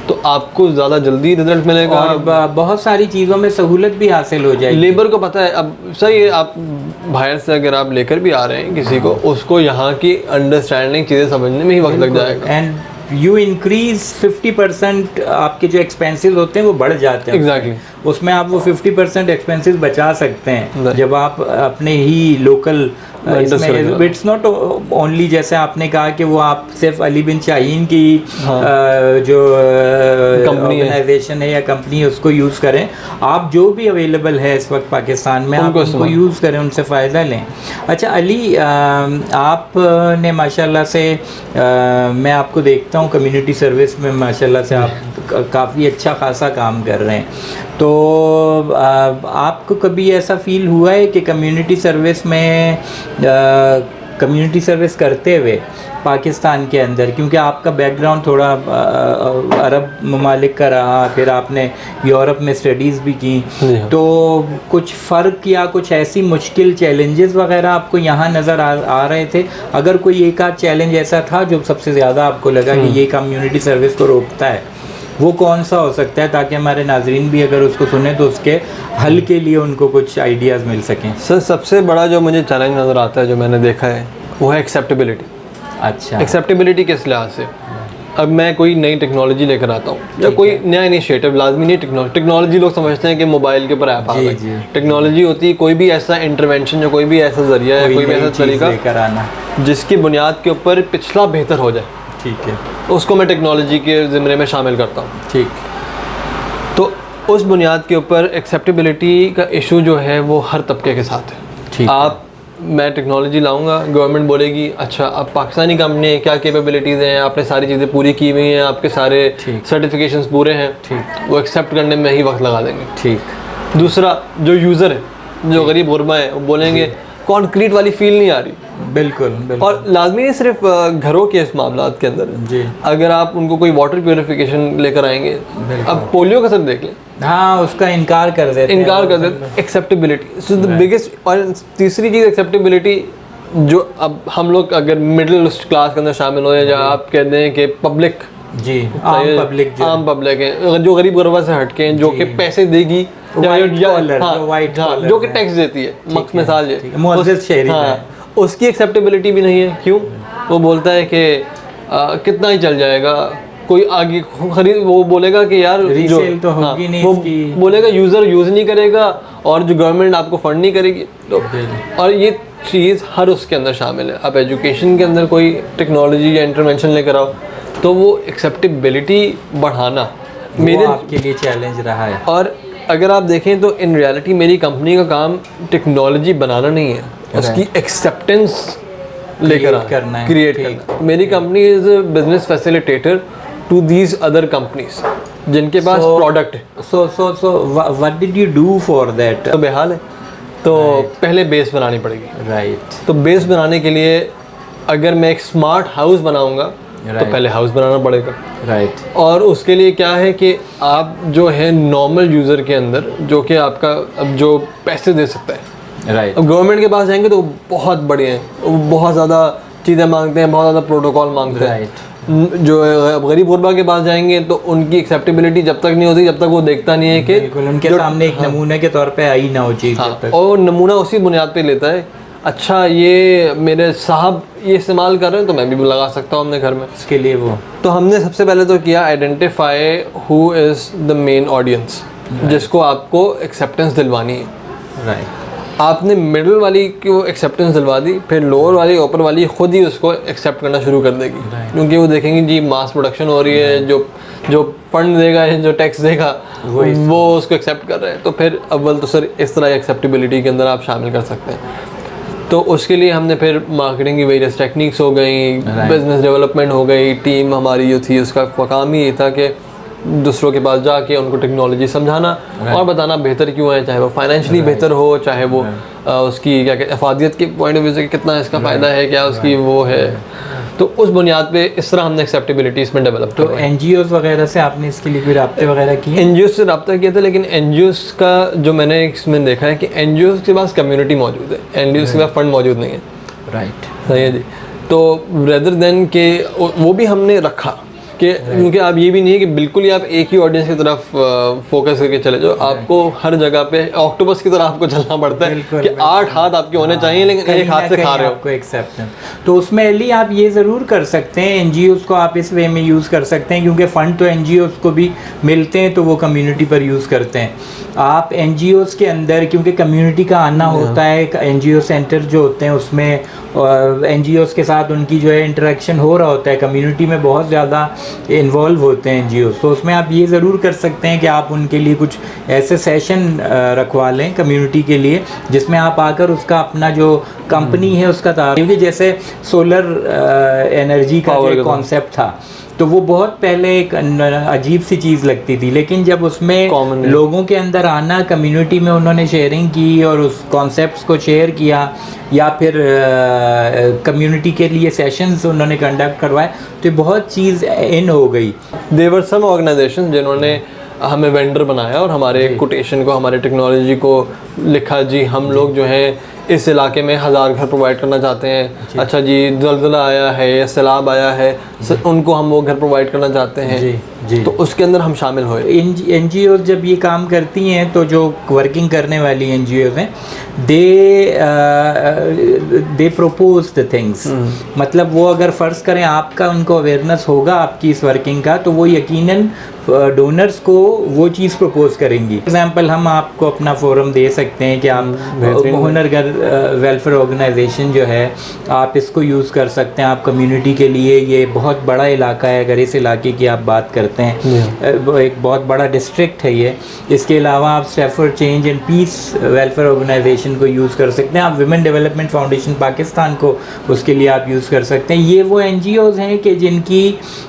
तो आपको ज़्यादा जल्दी रिजल्ट मिलेगा, और बहुत सारी चीज़ों में सहूलत भी हासिल हो जाएगी। लेबर को पता है, अब सही है, आप बाहर से अगर आप लेकर भी आ रहे हैं किसी को, उसको यहाँ की अंडरस्टैंडिंग चीज़ें समझने में ही वक्त लग जाएगा। एंड यू इंक्रीज 50% आपके जो एक्सपेंसेस होते हैं वो बढ़ जाते हैं। एग्जैक्टली उसमें आप वो 50% एक्सपेंसेस बचा सकते हैं Right. जब आप अपने ही लोकल Vendors से इसमें लेकर। इट्स नॉट ओनली जैसे आपने कहा कि वो आप सिर्फ अली बिन शाहीन की हाँ। जो Company है। ऑर्गेनाइजेशन है या कंपनी है उसको यूज़ करें। आप जो भी अवेलेबल है इस वक्त पाकिस्तान में आप उनको उनको इस्तेमाल। यूज़ करें, उनसे फ़ायदा लें। अच्छा अली, आपने माशाल्लाह से मैं आपको देखता हूँ कम्युनिटी सर्विस में माशाल्लाह से आप काफ़ी अच्छा खासा काम कर रहे हैं। तो आपको कभी ऐसा फील हुआ है कि कम्युनिटी सर्विस में कम्युनिटी सर्विस करते हुए पाकिस्तान के अंदर, क्योंकि आपका बैकग्राउंड थोड़ा अरब ममालिक का रहा, फिर आपने यूरोप में स्टडीज़ भी की, जी हाँ। तो कुछ फ़र्क या कुछ ऐसी मुश्किल चैलेंजेस वगैरह आपको यहाँ नज़र आ रहे थे? अगर कोई एक आध चैलेंज ऐसा था जो सबसे ज़्यादा आपको लगा कि ये कम्युनिटी सर्विस को रोकता है, वो कौन सा हो सकता है, ताकि हमारे नाजरीन भी अगर उसको सुने तो उसके हल के लिए उनको कुछ आइडियाज़ मिल सकें? सर सबसे बड़ा जो मुझे चैलेंज नज़र आता है, जो मैंने देखा है, वो है एक्सेप्टेबिलिटी। अच्छा। एक्सेप्टेबिलिटी किस लिहाज से? अब मैं कोई नई टेक्नोलॉजी लेकर आता हूँ या कोई नया इनिशिएटिव, लाजमी नहीं टेक्नोलॉजी लोग समझते हैं कि मोबाइल के ऊपर ऐप आ जी, गई। जी। टेक्नोलॉजी होती है कोई भी ऐसा इंटरवेंशन, जो कोई भी ऐसा जरिया है, कोई भी नई ऐसा चीज़ तरीका लेकर आना। जिसकी बुनियाद के ऊपर पिछला बेहतर हो जाए, ठीक है। उसको मैं टेक्नोलॉजी के ज़िम्मे में शामिल करता हूँ। ठीक। तो उस बुनियाद के ऊपर एक्सेप्टेबिलिटी का इशू जो है वो हर तबके के साथ है। ठीक है। आप मैं टेक्नोलॉजी लाऊंगा, गवर्नमेंट बोलेगी अच्छा अब पाकिस्तानी कंपनी है, क्या कैपेबिलिटीज़ हैं, आपने सारी चीज़ें पूरी की हुई हैं, आपके सारे ठीक। सर्टिफिकेशंस पूरे हैं, ठीक। वो एक्सेप्ट करने में ही वक्त लगा देंगे। ठीक। दूसरा जो यूज़र है, जो गरीब गुरबा है, वो बोलेंगे कॉन्क्रीट वाली फील नहीं आ रही। बिल्कुल बिल्कुल। और लाजमी नहीं सिर्फ घरों के इस मामलात के अंदर है। जी। अगर आप उनको कोई वाटर प्योरिफिकेशन लेकर आएंगे, अब पोलियो का सर देख लें, हाँ उसका इनकार कर देते हैं। इनकार कर देते। Acceptability so the biggest. और तीसरी चीज़ एक्सेप्टेबिलिटी, जो अब हम लोग अगर मिडिल क्लास के अंदर शामिल हो, या आप कहते हैं कि पब्लिक, जी आम पब्लिक, जो आम पब्लिक है, जो गरीब गुरबा से हटके हैं, जो कि पैसे देगी, White collar, जो white collar जो कि है। टैक्स देती है, मक्स मिसाल ये मुअज़्ज़ज़ शहरी है। उसकी एक्सेप्टेबिलिटी भी नहीं है। क्यों? वो बोलता है कि कितना ही चल जाएगा, कोई आगे खरीद, वो बोलेगा कि यार रीसेल तो होगी नहीं वो इसकी। बोलेगा यूज़र यूज़ नहीं करेगा और जो गवर्नमेंट आपको फंड नहीं करेगी। तो और ये चीज़ हर उसके अंदर शामिल है। आप एजुकेशन के अंदर कोई टेक्नोलॉजी या इंटरवेंशन लेकर आओ, तो वो एक्सेप्टेबिलिटी बढ़ाना मेरे आपके लिए चैलेंज रहा है। और अगर आप देखें तो इन रियलिटी मेरी कंपनी का काम टेक्नोलॉजी बनाना नहीं है, उसकी एक्सेप्टेंस लेकर करना है, क्रिएट करना। मेरी company is a business facilitator to these other companies जिनके पास प्रोडक्ट है। So what did you do for that? तो बेहाल है, तो पहले बेस बनानी पड़ेगी। राइट। तो बेस बनाने के लिए अगर मैं एक स्मार्ट हाउस बनाऊंगा, तो पहले हाउस बनाना पड़ेगा। राइट। और उसके लिए क्या है कि आप जो है नॉर्मल यूज़र के अंदर, जो कि आपका अब जो पैसे दे सकता है, राइट। अब गवर्नमेंट के पास जाएंगे तो बहुत बढ़िया है, वो बहुत ज़्यादा चीज़ें मांगते हैं, बहुत ज़्यादा प्रोटोकॉल मांगते हैं। जो गरीब गुरबा के पास जाएंगे तो उनकी एक्सेप्टेबिलिटी जब तक नहीं होती, जब तक वो देखता नहीं है कि बिल्कुल उनके सामने एक नमूने के तौर पे आई ना हो चीज़। और नमूना उसी बुनियाद पे लेता है, अच्छा ये मेरे साहब ये इस्तेमाल कर रहे हैं तो मैं भी लगा सकता हूँ अपने घर में। इसके लिए वो तो हमने सबसे पहले तो किया identify who is the main audience, जिसको आपको एक्सेप्टेंस दिलवानी है। राइट। आपने मिडिल वाली को एक्सेप्टेंस दिलवा दी, फिर लोअर वाली ऊपर वाली खुद ही उसको एक्सेप्ट करना शुरू कर देगी, क्योंकि वो देखेंगे जी मास प्रोडक्शन हो रही है, जो फंड देगा, जो टैक्स देगा वो उसको एक्सेप्ट कर रहे हैं। तो फिर अव्वल तो सर इस तरह एक्सेप्टेबिलिटी के अंदर आप शामिल कर सकते हैं। तो उसके लिए हमने फिर मार्केटिंग की वेरियस टेक्निक्स हो गई, बिजनेस डेवलपमेंट हो गई, टीम हमारी जो थी उसका काम ही ये था कि दूसरों के पास जाके उनको टेक्नोलॉजी समझाना और बताना बेहतर क्यों है, चाहे वो फाइनेंशियली बेहतर हो, चाहे वो उसकी क्या कहते हैं अफादियत के पॉइंट ऑफ व्यू से कितना इसका फ़ायदा है, क्या उसकी वो है। तो उस बुनियाद पे इस तरह हमने एक्सेप्टेबिलिटी इसमें डेवलप तो NGOs वगैरह से आपने इसके लिए कोई राब्ते वगैरह किए? NGOs से रब्ता किया था, लेकिन NGOs का जो मैंने इसमें देखा है कि NGOs के पास कम्युनिटी मौजूद है, NGOs के पास फंड मौजूद नहीं है। राइट। सही है जी। तो रेदर देन के वो भी हमने रखा कि क्योंकि आप ये भी नहीं है कि बिल्कुल ही आप एक ही ऑडियंस की तरफ फोकस करके चले जाओ, आपको हर जगह पे ऑक्टोपस की तरह आपको चलना पड़ता है कि 8 हाथ आपके होने चाहिए, लेकिन एक हाथ से खा रहे हो। आपको एक्सेप्टेंस तो उसमें अली आप ये ज़रूर कर सकते हैं, एनजीओज़ को आप इस वे में यूज़ कर सकते हैं, क्योंकि फ़ंड तो एनजीओज़ को भी मिलते हैं तो वो कम्युनिटी पर यूज़ करते हैं। आप एनजीओज़ के अंदर, क्योंकि कम्युनिटी का आना होता है, एनजीओ सेंटर जो होते हैं उसमें एनजीओज़ के साथ उनकी जो है इंटरेक्शन हो रहा होता है, कम्युनिटी में बहुत ज़्यादा इन्वॉल्व होते हैं एनजीओज़, तो उसमें आप ये ज़रूर कर सकते हैं कि आप उनके लिए कुछ ऐसे सेशन रखवा लें कम्युनिटी के लिए, जिसमें आप आकर उसका अपना जो कंपनी है उसका क्योंकि जैसे सोलर एनर्जी का जो कॉन्सेप्ट था तो वो बहुत पहले एक अजीब सी चीज़ लगती थी, लेकिन जब उसमें लोगों के अंदर आना, कम्युनिटी में उन्होंने शेयरिंग की और उस कॉन्सेप्ट्स को शेयर किया, या फिर कम्युनिटी के लिए सेशंस उन्होंने कंडक्ट करवाए, तो ये बहुत चीज़ इन हो गई। देवर सम ऑर्गेनाइजेशन जिन्होंने हमें वेंडर बनाया और हमारे कोटेशन को, हमारे टेक्नोलॉजी को लिखा, जी हम लोग जो है इस इलाके में 1000 घर प्रोवाइड करना चाहते हैं, अच्छा जी ज़लज़ला आया है या सैलाब आया है, उनको हम वो घर प्रोवाइड करना चाहते हैं जी। तो उसके अंदर हम शामिल हुए। एनजीओ जब ये काम करती हैं तो जो वर्किंग करने वाली एनजीओ हैं दे प्रपोज द थिंग्स, मतलब वो अगर फ़र्ज़ करें आपका उनको अवेयरनेस होगा आपकी इस वर्किंग का, तो वो यकीनन डोनर्स को वो चीज़ प्रपोज करेंगी। एग्जांपल हम आपको अपना फोरम दे सकते हैं कि आप हुनरगर वेलफेयर ऑर्गेनाइजेशन जो है आप इसको यूज़ कर सकते हैं, आप कम्युनिटी के लिए, ये बहुत बड़ा इलाका है, अगर इस इलाके की आप बात करते हैं एक बहुत बड़ा डिस्ट्रिक्ट है ये। इसके अलावा आप Stafford change and peace welfare organisation को यूज़ कर सकते हैं, आप विमेन डेवलपमेंट फाउंडेशन पाकिस्तान को उसके लिए आप यूज़ कर सकते हैं। ये वो एनजीओज़ हैं कि जिनकी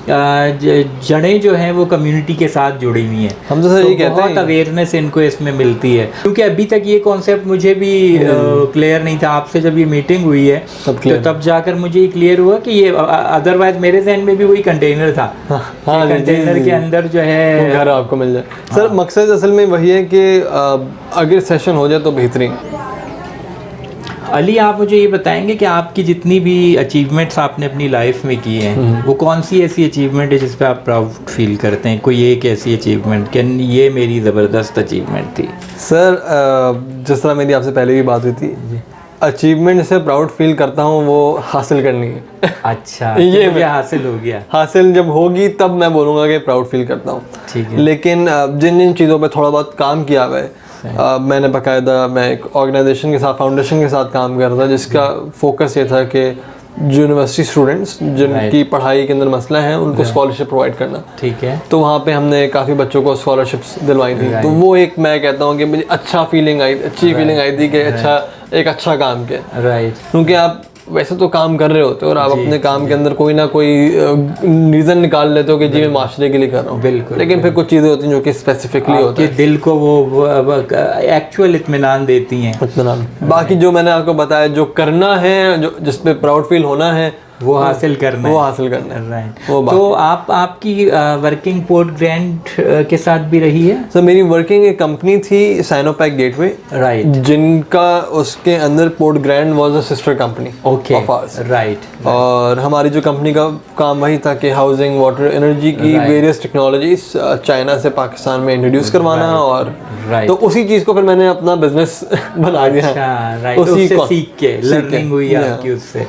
जड़ें जो हैं वो कम्युनिटी के साथ जुड़ी हुई हैं। हम तो सर ये कहते हैं बहुत अवेयरनेस इनको इसमें मिलती है, क्योंकि अभी तक ये कॉन्सेप्ट मुझे भी क्लियर नहीं था। आपसे जब ये मीटिंग हुई है तो तब जाकर मुझे ये क्लियर हुआ कि ये अदरवाइज मेरे जहन में भी वही कंटेनर था। हाँ, कंटेनर के अंदर जो है घर आपको मिल जाए। सर मकसद असल में वही है कि अगर सेशन हो जाए तो बेहतरीन। अली आप मुझे ये बताएंगे कि आपकी जितनी भी अचीवमेंट्स आपने अपनी लाइफ में की हैं वो कौन सी ऐसी अचीवमेंट है जिस पे आप प्राउड फील करते हैं? कोई एक ऐसी अचीवमेंट कि ये मेरी ज़बरदस्त अचीवमेंट थी? सर जिस तरह मेरी आपसे पहले भी बात हुई थी, अचीवमेंट से प्राउड फील करता हूँ वो हासिल करनी है। अच्छा, ये मुझे हासिल हो गया। हासिल जब होगी तब मैं बोलूँगा कि प्राउड फील करता हूँ। ठीक है। लेकिन जिन जिन चीज़ों पे थोड़ा बहुत काम किया हुआ है, मैंने बाकायदा मैं एक ऑर्गेनाइजेशन के साथ, फाउंडेशन के साथ काम कर रहा था जिसका फोकस ये था कि यूनिवर्सिटी स्टूडेंट्स जिनकी पढ़ाई के अंदर मसला है उनको स्कॉलरशिप प्रोवाइड करना। ठीक है। तो वहाँ पे हमने काफ़ी बच्चों को स्कॉलरशिप्स दिलवाई थी। तो वो एक मैं कहता हूँ कि मुझे अच्छा फीलिंग आई, अच्छी फीलिंग आई थी कि एक अच्छा काम किया। राइट। क्योंकि आप वैसे तो काम कर रहे होते हो और आप अपने काम के अंदर कोई ना कोई रीज़न निकाल लेते हो कि जी मैं माशरे के लिए कर रहा हूँ। बिल्कुल। लेकिन फिर कुछ चीज़ें होती हैं जो कि स्पेसिफिकली होती है, दिल को वो एक्चुअल इत्मीनान देती हैं। इत्मीनान। बाकी जो मैंने आपको बताया, जो करना है, जो जिस पे प्राउड फील होना है, वो हासिल करना है। वो हासिल करना है। राइट। तो आपकी वर्किंग पोर्ट ग्रैंड के साथ भी रही है? सर मेरी वर्किंग एक कंपनी थी साइनोपैक गेटवे, राइट, जिनका उसके अंदर port grand was a sister company of hours. Right. और हमारी जो कंपनी का काम वही था कि हाउसिंग, वाटर, एनर्जी की वेरियस टेक्नोलॉजीज चाइना से पाकिस्तान में इंट्रोड्यूस करवाना। और तो उसी चीज़ को फिर मैंने अपना बिजनेस बना दिया। राइट, उससे सीख के लर्निंग हुई आपकी उससे।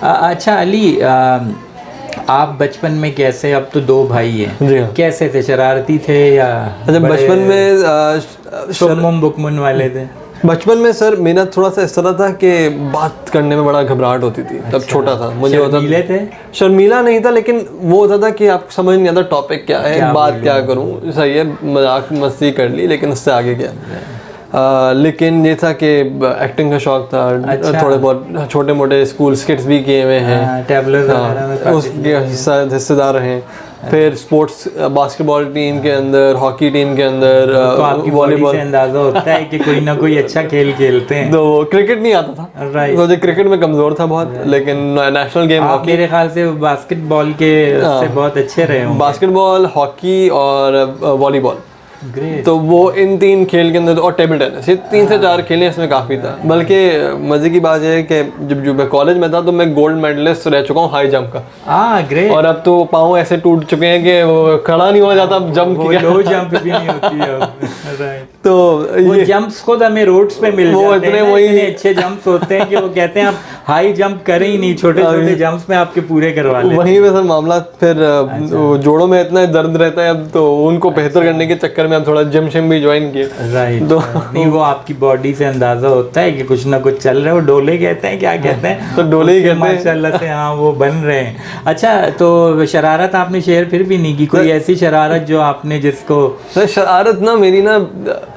अच्छा अली, आप बचपन में कैसे, अब तो 2 भाई हैं, कैसे थे? शरारती थे या? अच्छा, बचपन में शर्मुम बुकमुन वाले थे? बचपन में सर मेरा थोड़ा सा इस तरह था कि बात करने में बड़ा घबराहट होती थी। तब छोटा था, मुझे होता शर्मीले थे? शर्मीला नहीं था, लेकिन वो होता था कि आप समझ नहीं आता टॉपिक क्या है, बात क्या करूँ। सही है, मजाक मस्ती कर ली, लेकिन उससे आगे क्या। लेकिन ये था कि एक्टिंग का शौक था। अच्छा। थोड़े बहुत छोटे मोटे स्कूल स्किट्स भी किए हुए हैं, उसके हिस्सेदार हैं। फिर स्पोर्ट्स, बास्केटबॉल टीम के अंदर, हॉकी टीम के अंदर, वॉलीबॉल से अंदाजा होता है कि कोई ना कोई अच्छा खेल खेलते हैं। तो क्रिकेट नहीं आता था। राइट। तो क्रिकेट में कमजोर था बहुत, लेकिन नेशनल गेम आप मेरे ख्याल से बास्केटबॉल के से बहुत अच्छे रहे होंगे। बास्केटबॉल, हॉकी और वॉलीबॉल, ग्रेट। तो वो इन 3 खेल के अंदर, और टेबल टेनिस, ये 3 से 4 खेलें इसमें काफ़ी था। बल्कि मज़े की बात यह है कि जब मैं कॉलेज में था तो मैं गोल्ड मेडलिस्ट रह चुका हूँ हाई जंप का। ग्रेट। और अब तो पाँव ऐसे टूट चुके हैं कि वो खड़ा नहीं हो जाता, जंप वो किया। लो जंप भी नहीं होती है अब। राइट। तो वो ये जंप्स खुद हमें रोड्स पे मिल वो जाते हैं इतने ना, वही- इतने अच्छे जंप्स होते हैं कि वो कहते हैं आप हाई जंप करें ही नहीं, छोटे छोटे जंप्स में आपके पूरे करवा लेते वहीं पे सर मामला फिर वो जोड़ों में इतना दर्द रहता है अब, तो उनको बेहतर करने के चक्कर में अब थोड़ा जिम शिम भी ज्वाइन किए। राइट। तो नहीं, वो आपकी बॉडी से अंदाजा होता है कि कुछ ना कुछ चल रहा है। वो डोले कहते हैं, क्या कहते हैं, तो डोले ही उससे कहते हैं। माशाल्लाह से हाँ वो बन रहे हैं। अच्छा, तो शरारत आपने शेयर फिर भी नहीं की, कोई ऐसी शरारत जो आपने जिसको सर शरारत ना मेरी ना,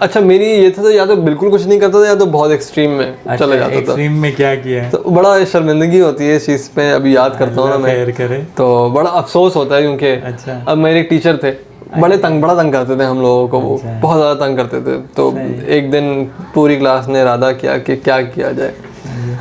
अच्छा मेरी ये था, या तो बिल्कुल कुछ नहीं करता था या तो बहुत एक्सट्रीम में चला जाता था। एक्सट्रीम में क्या किया है? तो बड़ा शर्मिंदगी होती है इस चीज़ पे, अभी याद करता हूँ ना मैं, खैर करे। तो बड़ा अफसोस होता है क्योंकि अच्छा। अब मेरे एक टीचर थे, बड़ा तंग करते थे हम लोगों को, वो बहुत ज़्यादा तंग करते थे। तो एक दिन पूरी क्लास ने इरादा किया कि क्या किया जाए।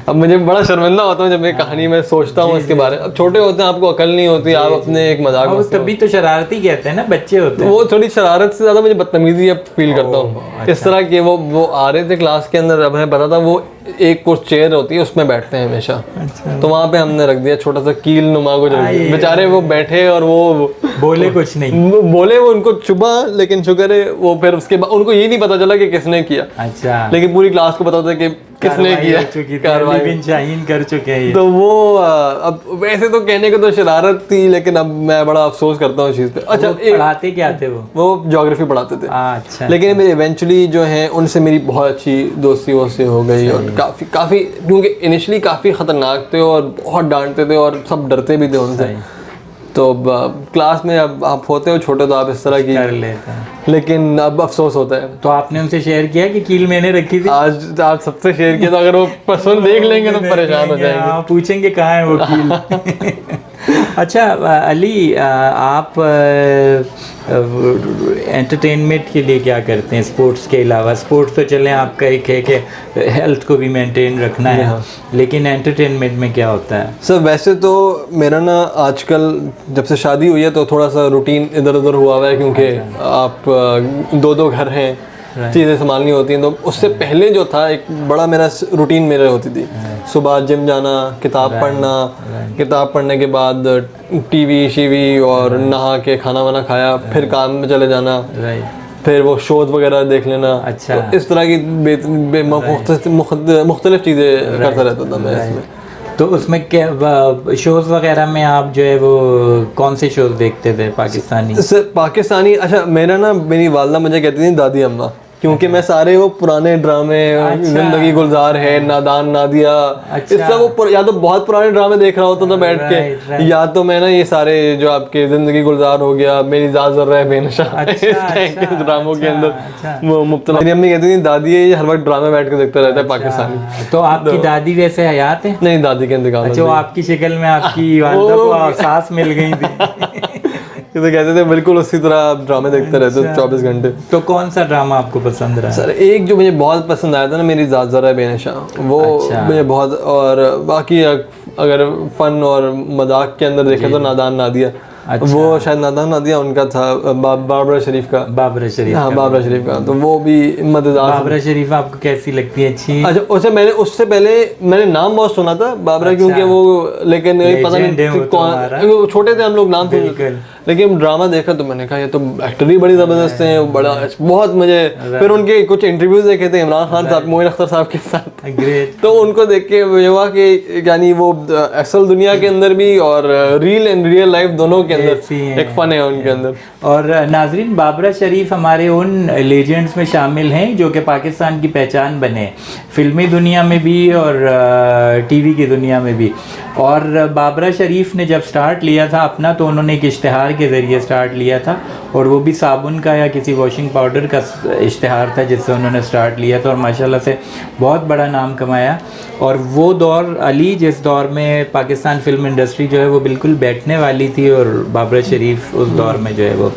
अब मुझे बड़ा शर्मिंदा होता हूँ जब मैं कहानी में सोचता हूँ इसके बारे में। अब छोटे होते हैं, आपको अकल नहीं होती, आप अपने एक मजाक वो में तभी तो शरारती कहते हैं ना, बच्चे होते हैं। वो थोड़ी शरारत से ज़्यादा मुझे बदतमीजी अब फील करता हूँ। इस तरह के वो आ रहे थे क्लास के अंदर, अब हमें पता था वो एक कुछ चेयर होती है उसमें बैठते हैं हमेशा। अच्छा। तो वहाँ पे हमने रख दिया छोटा सा कील नुमा को, बेचारे वो बैठे और वो बोले कुछ नहीं। बोले, वो उनको चुभा, लेकिन शुक्र है वो फिर उसके बाद उनको ये नहीं पता चला कि किसने किया। अच्छा। लेकिन पूरी क्लास को पता था कि किसने किया कार्रवाई बिन शाहीन कर चुके हैं ये। तो वो अब वैसे तो कहने को तो शरारत थी, लेकिन अब मैं बड़ा अफसोस करता हूँ इस चीज़ पे। अच्छा, पढ़ाते क्या थे वो ज्योग्राफी पढ़ाते थे। अच्छा। लेकिन मेरे इवेंचुअली जो है उनसे मेरी बहुत अच्छी दोस्ती हो गई, और काफ़ी क्योंकि इनिशियली काफ़ी ख़तरनाक थे और बहुत डांटते थे और सब डरते भी थे उनसे। तो क्लास में अब आप होते हो छोटे तो आप इस तरह की कर लेते हैं, लेकिन अब अफसोस होता है। तो आपने उनसे शेयर किया कि कील मैंने रखी थी? आज आप सबसे शेयर किया, तो अगर वो पसंद देख लेंगे तो परेशान हो जाएंगे। हाँ, पूछेंगे कहाँ है वो कील। अच्छा अली, आप एंटरटेनमेंट के लिए क्या करते हैं स्पोर्ट्स के अलावा? स्पोर्ट्स तो चलें, आपका एक है कि हेल्थ को भी मेंटेन रखना है, लेकिन एंटरटेनमेंट में क्या होता है? सर वैसे तो मेरा ना आजकल जब से शादी हुई है तो थोड़ा सा रूटीन इधर उधर हुआ हुआ है, क्योंकि आप 2 घर हैं, चीज़ें संभालनी होती हैं। तो उससे पहले जो था एक बड़ा मेरा रूटीन मेरे होती थी, सुबह जिम जाना, किताब पढ़ना, किताब पढ़ने के बाद टीवी शीवी और नहा के खाना वाना खाया, फिर काम में चले जाना, फिर वो शोज वगैरह देख लेना। अच्छा। तो इस तरह की मुख्तलिफ चीज़ें करता रहता था मैं इसमें। तो उसमें क्या शोज़ वगैरह में आप जो है वो कौन से शोज़ देखते थे पाकिस्तानी? सर पाकिस्तानी, अच्छा मेरी वालदा मुझे कहती थी दादी अम्मा, क्योंकि मैं सारे वो पुराने ड्रामे, जिंदगी गुलजार है, नादान नादिया, इस तरह वो या तो बहुत पुराने ड्रामे देख रहा होता था बैठ के, या तो मैं ना ये सारे जो आपके जिंदगी गुलजार हो गया, मेरी ज़ात ज़र्रा है बेनशा, इस टाइप के ड्रामों के अंदर वो मुब्तला। मेरी अम्मी कहती थी दादी ये हर वक्त ड्रामे बैठ के देखता रहता है पाकिस्तानी। तो आपकी दादी वैसे हयात है? नहीं, दादी के इंतकाल। अच्छा, वो आपकी शक्ल में आपकी वालिदा को सांस मिल गई थी। तो कहते थे बिल्कुल उसी तरह आप ड्रामे देखते रहते हो 24 घंटे। तो कौन सा ड्रामा आपको पसंद रहा? सर एक जो मुझे बहुत पसंद आया था ना, मेरी ज़ात ज़रा बेनशा, वो मुझे बहुत, और बाकी अगर फन और मजाक के अंदर देखें तो नादान नादिया। अच्छा। वो शायद नादान नादिया उनका था, बाबरा शरीफ का। बाबरा शरीफ, हाँ बाबरा शरीफ का, तो वो भी मजेदार। बाबरा शरीफ आपको कैसी लगती है? अच्छी? अच्छा, उससे पहले मैंने नाम बहुत सुना था बाबरा, क्योंकि वो, लेकिन पता नहीं कौन, छोटे थे हम लोग, नाम सुन, लेकिन ड्रामा देखा तो मैंने कहा ये तो एक्टर ही बड़ी ज़बरदस्त हैं, बड़ा बहुत मुझे। फिर उनके कुछ इंटरव्यूज देखे थे इमरान खान साहब, मोइन अख्तर साहब के साथ, तो उनको देख के ये हुआ कि यानी वो असल दुनिया के अंदर भी और रियल लाइफ दोनों के अंदर एक फन है उनके अंदर। और नाजरीन, बाबरा शरीफ हमारे उन लेजेंड्स में शामिल हैं जो कि पाकिस्तान की पहचान बने, फिल्मी दुनिया में भी और टीवी की दुनिया में भी। और बाबरा शरीफ ने जब स्टार्ट लिया था अपना, तो उन्होंने एक इश्तिहार के ज़रिए स्टार्ट लिया था, और वो भी साबुन का या किसी वॉशिंग पाउडर का इश्तिहार था जिससे उन्होंने स्टार्ट लिया था, और माशाल्लाह से बहुत बड़ा नाम कमाया। और वो दौर अली, जिस दौर में पाकिस्तान फिल्म इंडस्ट्री जो है वो बिल्कुल बैठने वाली थी, और बाबरा शरीफ उस दौर में जो है वो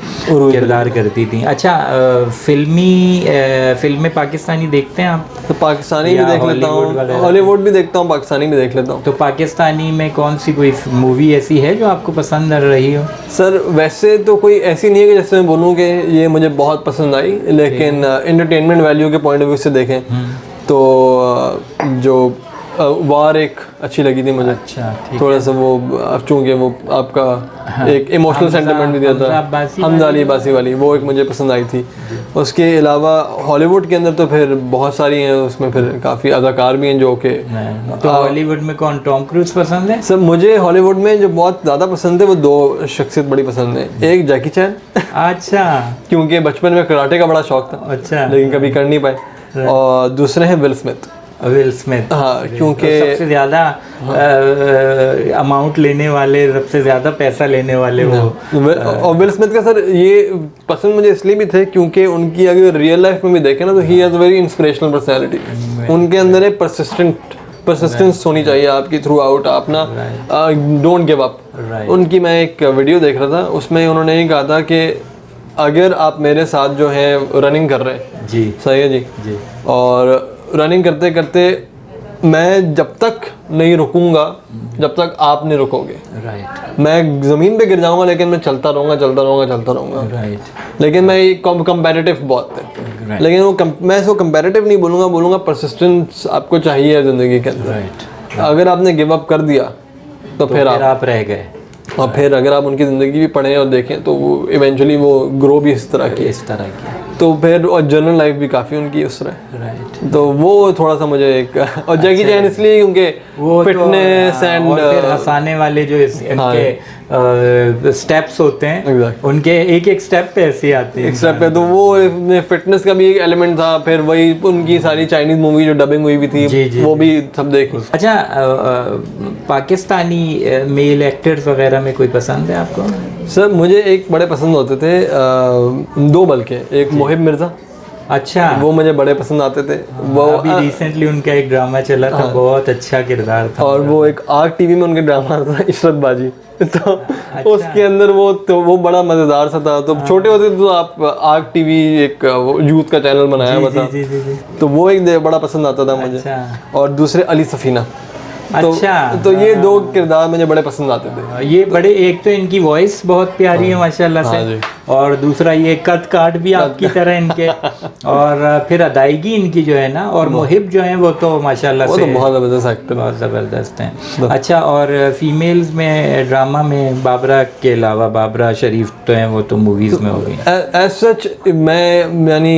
किरदार करती थी। अच्छा, फिल्में पाकिस्तानी देखते हैं आप? तो पाकिस्तानी भी देख लेता हूँ, हॉलीवुड भी देखता हूँ, पाकिस्तानी भी देख लेता हूँ। तो पाकिस्तानी पाकिस्तानी में कौन सी कोई मूवी ऐसी है जो आपको पसंद रही हो? सर वैसे तो कोई ऐसी नहीं है कि जैसे मैं बोलूँ कि ये मुझे बहुत पसंद आई, लेकिन एंटरटेनमेंट वैल्यू के पॉइंट ऑफ व्यू से देखें तो जो वार एक अच्छी लगी थी मुझे। अच्छा, ठीक। थोड़ा सा वो चूँकि वो आपका एक इमोशनल सेंटिमेंट भी दिया था, हमजा अली बासी वाली, वो एक मुझे पसंद आई थी। उसके अलावा हॉलीवुड के अंदर तो फिर बहुत सारी हैं, उसमें फिर काफ़ी अदाकार भी हैं जो कि तो हॉलीवुड में कौन, टॉम क्रूज पसंद है? सर मुझे हॉलीवुड में जो बहुत ज़्यादा पसंद है वो दो शख्सियत बड़ी पसंद है। एक जैकी चैन अच्छा, क्योंकि बचपन में कराटे का बड़ा शौक था, अच्छा, लेकिन कभी कर नहीं पाए। और दूसरे हैं विल स्मिथ। विल स्मिथ, हाँ, क्योंकि तो सबसे ज़्यादा अमाउंट लेने वाले, सबसे ज़्यादा पैसा लेने वाले वो। और विल स्मिथ का सर ये पसंद मुझे इसलिए भी थे क्योंकि उनकी अगर रियल लाइफ में भी देखें ना तो he has a very inspirational personality. उनके अंदर एक परसिस्टेंस होनी चाहिए आपकी थ्रू आउट, आप ना डोंट गिव अप। उनकी मैं एक वीडियो देख रहा था, उसमें उन्होंने ये कहा था कि अगर आप मेरे साथ जो है रनिंग कर रहे हैं जी, सही है जी, और रनिंग करते करते मैं जब तक नहीं रुकूंगा जब तक आप नहीं रुकोगे, राइट, मैं ज़मीन पे गिर जाऊंगा लेकिन मैं चलता रहूंगा, राइट, लेकिन मैं कंपैरेटिव बहुत है, लेकिन वो मैं इसको कंपैरेटिव नहीं बोलूँगा परसिस्टेंस आपको चाहिए ज़िंदगी के अंदर। राइट, अगर आपने गिव अप कर दिया तो फिर आप रह गए। और फिर अगर आप उनकी ज़िंदगी भी पढ़ें और देखें तो वो इवेंचुअली वो ग्रो भी इस तरह की तो फिर, और जनरल लाइफ भी काफ़ी उनकी उस तरह, राइट, तो वो थोड़ा सा मुझे एक और जैकी चैन इसलिए क्योंकि वो फिटनेस एंड फिर हंसाने वाले जो इनके स्टेप्स होते हैं, उनके एक एक स्टेप पे ऐसे आते हैं, एक स्टेप पे, तो वो फिटनेस का भी एक एलिमेंट था। फिर वही उनकी सारी चाइनीज मूवी जो डबिंग हुई भी थी वो भी सब देखी। अच्छा, पाकिस्तानी मेल एक्टर्स वगैरह में कोई पसंद है आपको? सर मुझे एक बड़े पसंद होते थे, दो बल्कि, एक मोहिब मिर्ज़ा, अच्छा, वो मुझे बड़े पसंद आते थे। वो अभी रिसेंटली उनका एक ड्रामा चला था, बहुत अच्छा किरदार था। और वो एक आग टीवी में उनके ड्रामा था इशरत बाजी, तो अच्छा, उसके अंदर वो बड़ा मज़ेदार सा था। तो छोटे होते तो आप आग टीवी एक यूथ का चैनल बनाया हुआ था, तो वो एक बड़ा पसंद आता था मुझे। और दूसरे अली सफ़ीना, तो ये दो किरदार मुझे बड़े पसंद आते थे। ये बड़े, एक तो इनकी वॉइस बहुत प्यारी है माशाल्लाह से, और दूसरा ये कद काट भी आपकी तरह इनके, और फिर अदायगी इनकी जो है ना, और मुहिब जो है वो तो माशाल्लाह से तो बहुत ज़बरदस्त एक्टर, बहुत ज़बरदस्त हैं। अच्छा, और फीमेल्स में ड्रामा में बाबरा के अलावा, बाबरा शरीफ तो हैं, वो तो मूवीज़ में हो गई। एज सच मैं यानी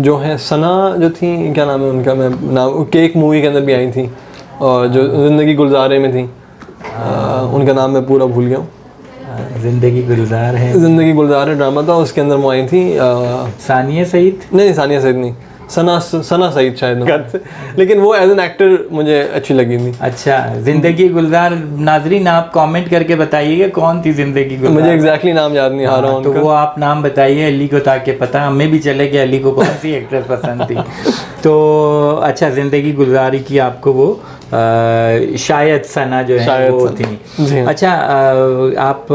जो है सना जो थी, क्या नाम है उनका, मैं नाम केक मूवी के अंदर भी आई थी, और जो ज़िंदगी गुलजारे में थी, उनका नाम मैं पूरा भूल गया हूँ। ज़िंदगी गुलजार है, ज़िंदगी गुलजार है ड्रामा था, उसके अंदर वो आई थी सानिया सईद, नहीं सानिया सईद नहीं, सना सईद शायद, लेकिन वो एज एन एक्टर मुझे अच्छी लगी थी। अच्छा, ज़िंदगी गुलजार, नाजरीन आप कमेंट करके बताइएगा कौन थी ज़िंदगी गुलजार। मुझे एग्जैक्टली नाम याद नहीं आ रहा तो वो आप नाम बताइए अली को, ताकि पता हमें भी चले कि अली को कौन सी एक्ट्रेस पसंद थी। तो अच्छा, ज़िंदगी गुलजारी की आपको वो शायद सना जो है वो थी। अच्छा, आप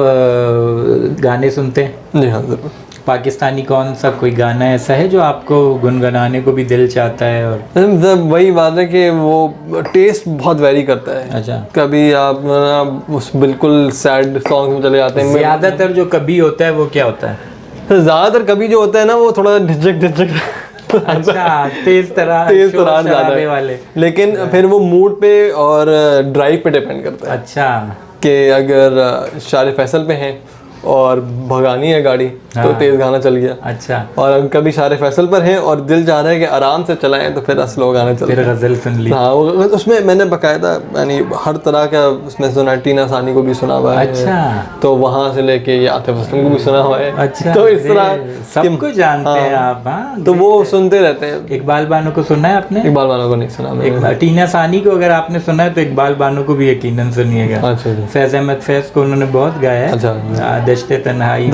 गाने सुनते हैं? जी हाँ, ज़रूर। पाकिस्तानी कौन सा कोई गाना ऐसा है जो आपको गुनगुनाने को भी दिल चाहता है? और वही बात है कि वो टेस्ट बहुत वेरी करता है। अच्छा, कभी आप उस बिल्कुल सैड सॉन्ग में चले जाते हैं। ज़्यादातर जो कभी होता है वो क्या होता है? ज़्यादातर कभी जो होता है ना वो थोड़ा झिझक अच्छा, तेज तरह ज़्यादा वाले, लेकिन फिर वो मूड पे और ड्राइव पे डिपेंड करता है। अच्छा, कि अगर शारिफ फैसल पे हैं और भगानी है गाड़ी तो तेज गाना चल गया। अच्छा, और कभी शारिफ फैसल पर हैं और दिल चाह रहा है कि आराम से चलाएं तो फिर स्लो गाना चल, फिर गज़ल सुन ली। हाँ, उसमें मैंने बाकायदा यानी हर तरह का उसमें सुना, टीना सानी को भी सुना हुआ है। अच्छा, तो वहाँ से लेके ये आतिफ असलम को भी सुना हुआ है। अच्छा, तो इस तरह सबको जानते हैं आप। हाँ, तो वो सुनते रहते हैं। इकबाल बानो को सुना है आपने? इकबाल बानो को नहीं सुना। टीना सानी को अगर आपने सुना है तो इकबाल बानो को भी यकीनन सुनिएगा। अच्छा, फैज़ अहमद फैज़ को उन्होंने बहुत गाया है। अच्छा, दश्ते तन्हाई